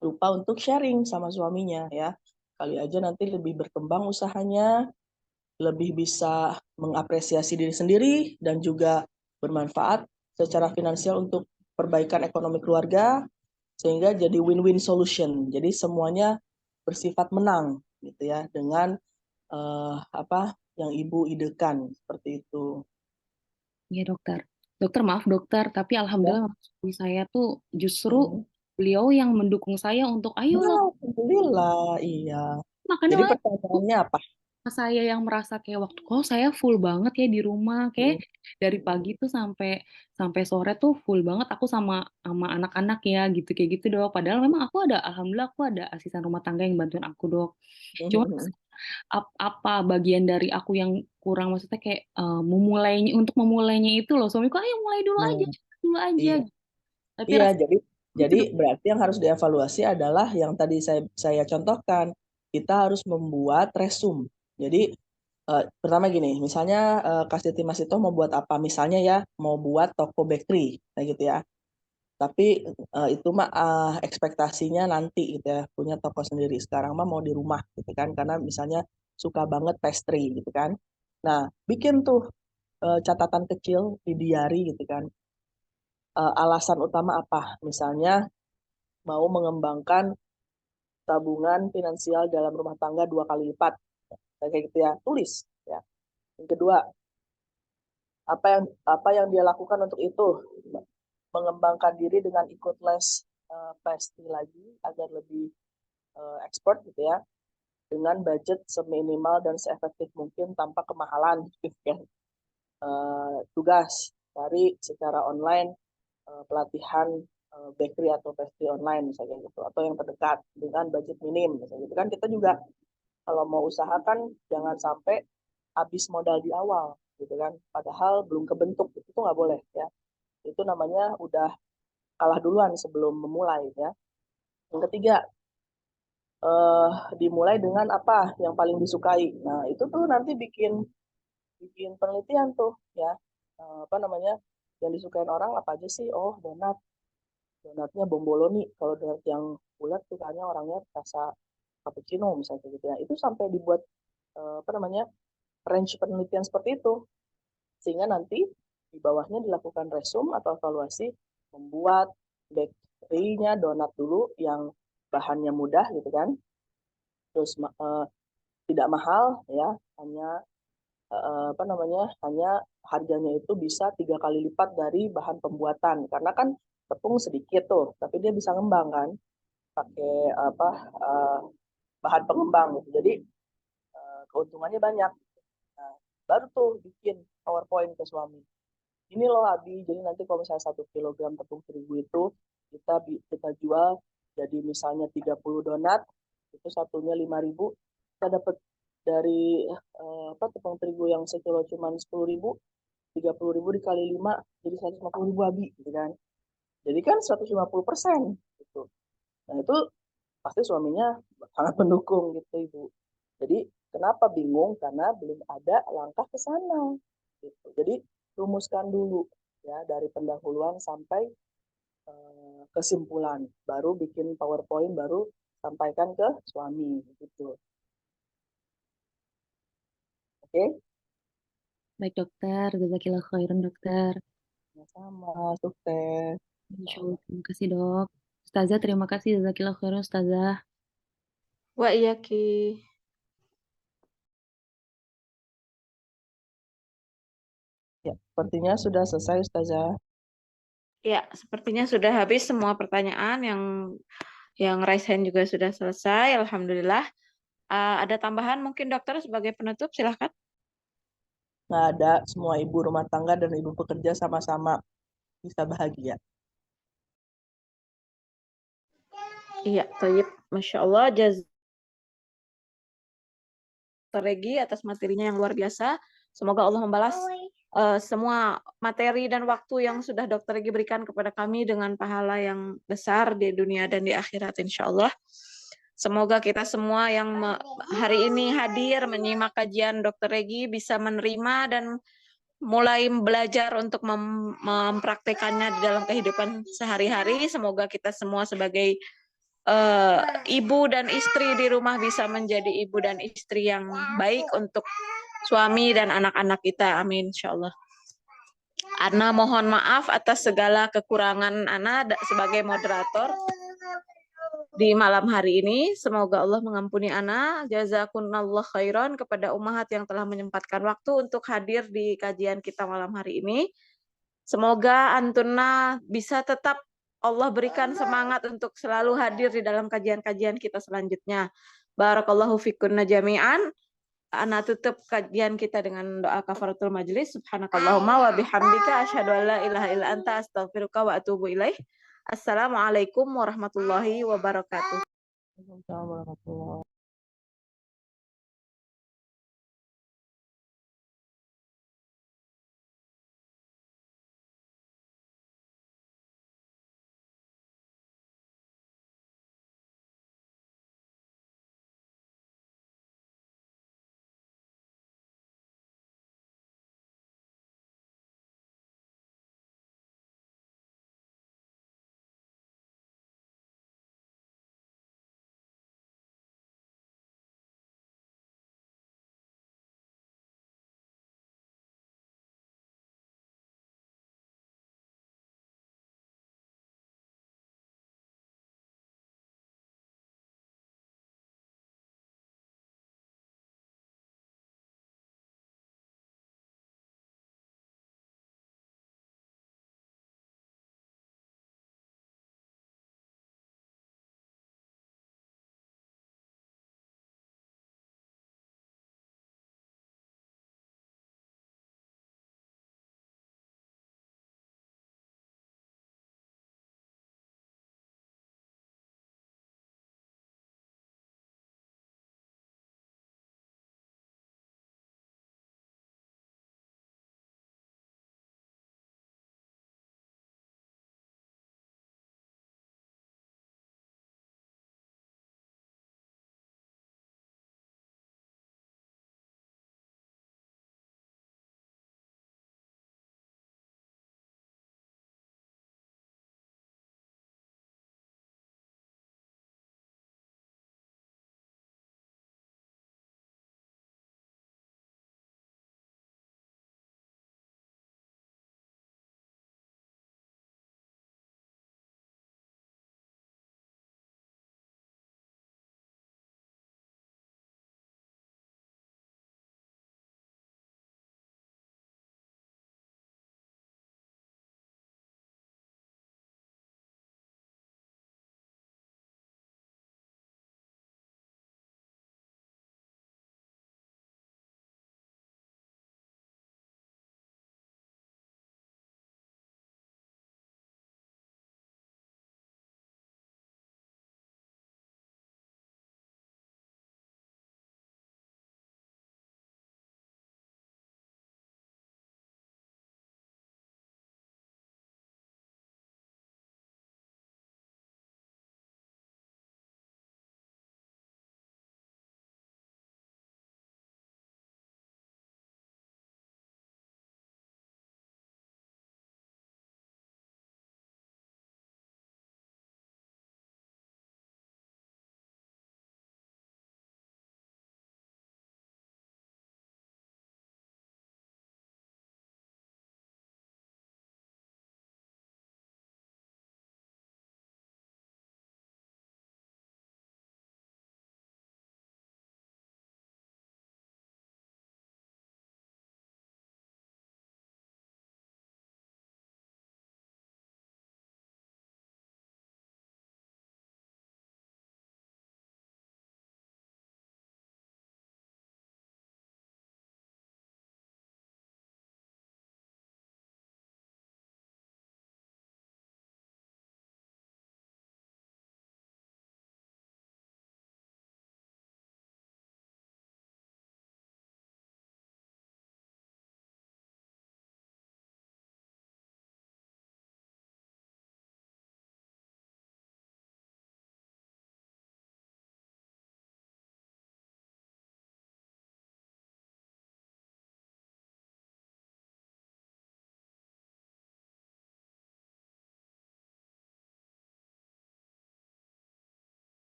lupa untuk sharing sama suaminya ya. Kali aja nanti lebih berkembang usahanya, lebih bisa mengapresiasi diri sendiri dan juga bermanfaat secara finansial untuk perbaikan ekonomi keluarga sehingga jadi win-win solution. Jadi semuanya bersifat menang gitu ya dengan apa yang Ibu idekan seperti itu. Iya dokter. Dokter maaf dokter, tapi Ya. alhamdulillah suami saya tuh justru beliau yang mendukung saya untuk ayo lah. Alhamdulillah, iya. Makanya Jadi malah pertanyaannya apa? saya yang merasa kayak waktu kok saya full banget ya di rumah kayak Hmm. dari pagi tuh sampai sampai sore tuh full banget aku sama sama anak-anak ya gitu kayak gitu dok. Padahal memang aku ada alhamdulillah aku ada asisten rumah tangga yang bantuin aku dok. Cuma apa bagian dari aku yang kurang maksudnya kayak memulainya untuk memulainya itu loh suamiku ayo mulai dulu Nah, aja dulu aja. iya. Tapi Iya, rasanya gitu jadi dok. berarti yang harus dievaluasi adalah yang tadi saya contohkan. Kita harus membuat resume. Jadi pertama gini, misalnya Kak Siti Masito mau buat apa? Misalnya ya mau buat toko bakery, kayak gitu ya. Tapi itu mah ekspektasinya nanti gitu ya, punya toko sendiri. Sekarang mah mau di rumah gitu kan, karena misalnya suka banget pastry gitu kan. Nah, bikin tuh catatan kecil di diary gitu kan. Alasan utama apa? Misalnya mau mengembangkan tabungan finansial dalam rumah tangga 2 kali lipat. Kayak gitu ya, tulis ya. Yang kedua, apa yang dia lakukan untuk itu? Mengembangkan diri dengan ikut les pastry lagi agar lebih expert gitu ya, dengan budget seminimal dan seefektif mungkin tanpa kemahalan gitu kan. Tugas cari secara online pelatihan bakery atau pastry online misalnya gitu, atau yang terdekat dengan budget minim misalnya gitu kan. Kita juga kalau mau usahakan jangan sampai habis modal di awal gitu kan, padahal belum kebentuk, itu tuh nggak boleh ya. Itu namanya udah kalah duluan sebelum memulai ya. Yang ketiga, dimulai dengan apa yang paling disukai. Nah, itu tuh nanti bikin bikin penelitian tuh ya. Apa namanya? Yang disukain orang apa aja sih? Oh, donat. Donatnya bomboloni. Kalau donat yang bulat tuh kayaknya orangnya rasa cappuccino misalnya gitu ya. Itu sampai dibuat apa namanya? Range penelitian seperti itu. Sehingga nanti di bawahnya dilakukan resume atau evaluasi membuat bakery-nya donat dulu yang bahannya mudah gitu kan. Terus tidak mahal ya, hanya apa namanya, hanya harganya itu bisa 3 kali lipat dari bahan pembuatan karena kan tepung sedikit tuh tapi dia bisa ngembang kan pakai apa bahan pengembang gitu. Jadi keuntungannya banyak. Nah, baru tuh bikin PowerPoint ke suami, ini loh Abi, jadi nanti kalau misalnya 1 kilogram tepung terigu itu kita jual jadi misalnya 30 donat, itu satunya 5.000, kita dapat dari apa tepung terigu yang sekilo cuma 10.000, 30.000 dikali 5 jadi 150.000 Abi gitu kan. Jadi kan 150% gitu. Nah itu pasti suaminya sangat mendukung gitu Ibu. Jadi kenapa bingung? Karena belum ada langkah ke sana. Gitu. Jadi rumuskan dulu ya dari pendahuluan sampai kesimpulan. Baru bikin PowerPoint, baru sampaikan ke suami gitu. Oke? Baik dokter, jazakillah khairan dokter. Sama, sukses. Insya Allah, terima kasih dok. Ustazah terima kasih jazakillah khairan Ustazah. Wa iya Ki. Ya, sepertinya sudah selesai Ustazah. Ya, sepertinya sudah habis semua pertanyaan yang raise hand juga sudah selesai. Alhamdulillah. Ada tambahan mungkin dokter sebagai penutup, silahkan. nggak ada, semua ibu rumah tangga dan ibu pekerja sama-sama bisa bahagia. Iya, Tayyib. Masya Allah, Regi atas materinya yang luar biasa. Semoga Allah membalas semua materi dan waktu yang sudah Dr. Regi berikan kepada kami dengan pahala yang besar di dunia dan di akhirat, insya Allah. Semoga kita semua yang hari ini hadir menyimak kajian Dr. Regi bisa menerima dan mulai belajar untuk mempraktekannya di dalam kehidupan sehari-hari. Semoga kita semua sebagai ibu dan istri di rumah bisa menjadi ibu dan istri yang baik untuk suami dan anak-anak kita. Amin, insyaallah. Ana mohon maaf atas segala kekurangan Ana sebagai moderator di malam hari ini. Semoga Allah mengampuni Ana. Jazakumullah khairan kepada ummahat yang telah menyempatkan waktu untuk hadir di kajian kita malam hari ini. Semoga Antuna bisa tetap Allah berikan semangat untuk selalu hadir di dalam kajian-kajian kita selanjutnya. Barakallahu fikunna jami'an. Ana tutup kajian kita dengan doa kafaratul majlis. Subhanakallahumma wa bihamdika asyhadu an la ilaha illa anta astaghfiruka wa atubu ilaih. Assalamualaikum warahmatullahi wabarakatuh. Waalaikumsalam warahmatullahi wabarakatuh.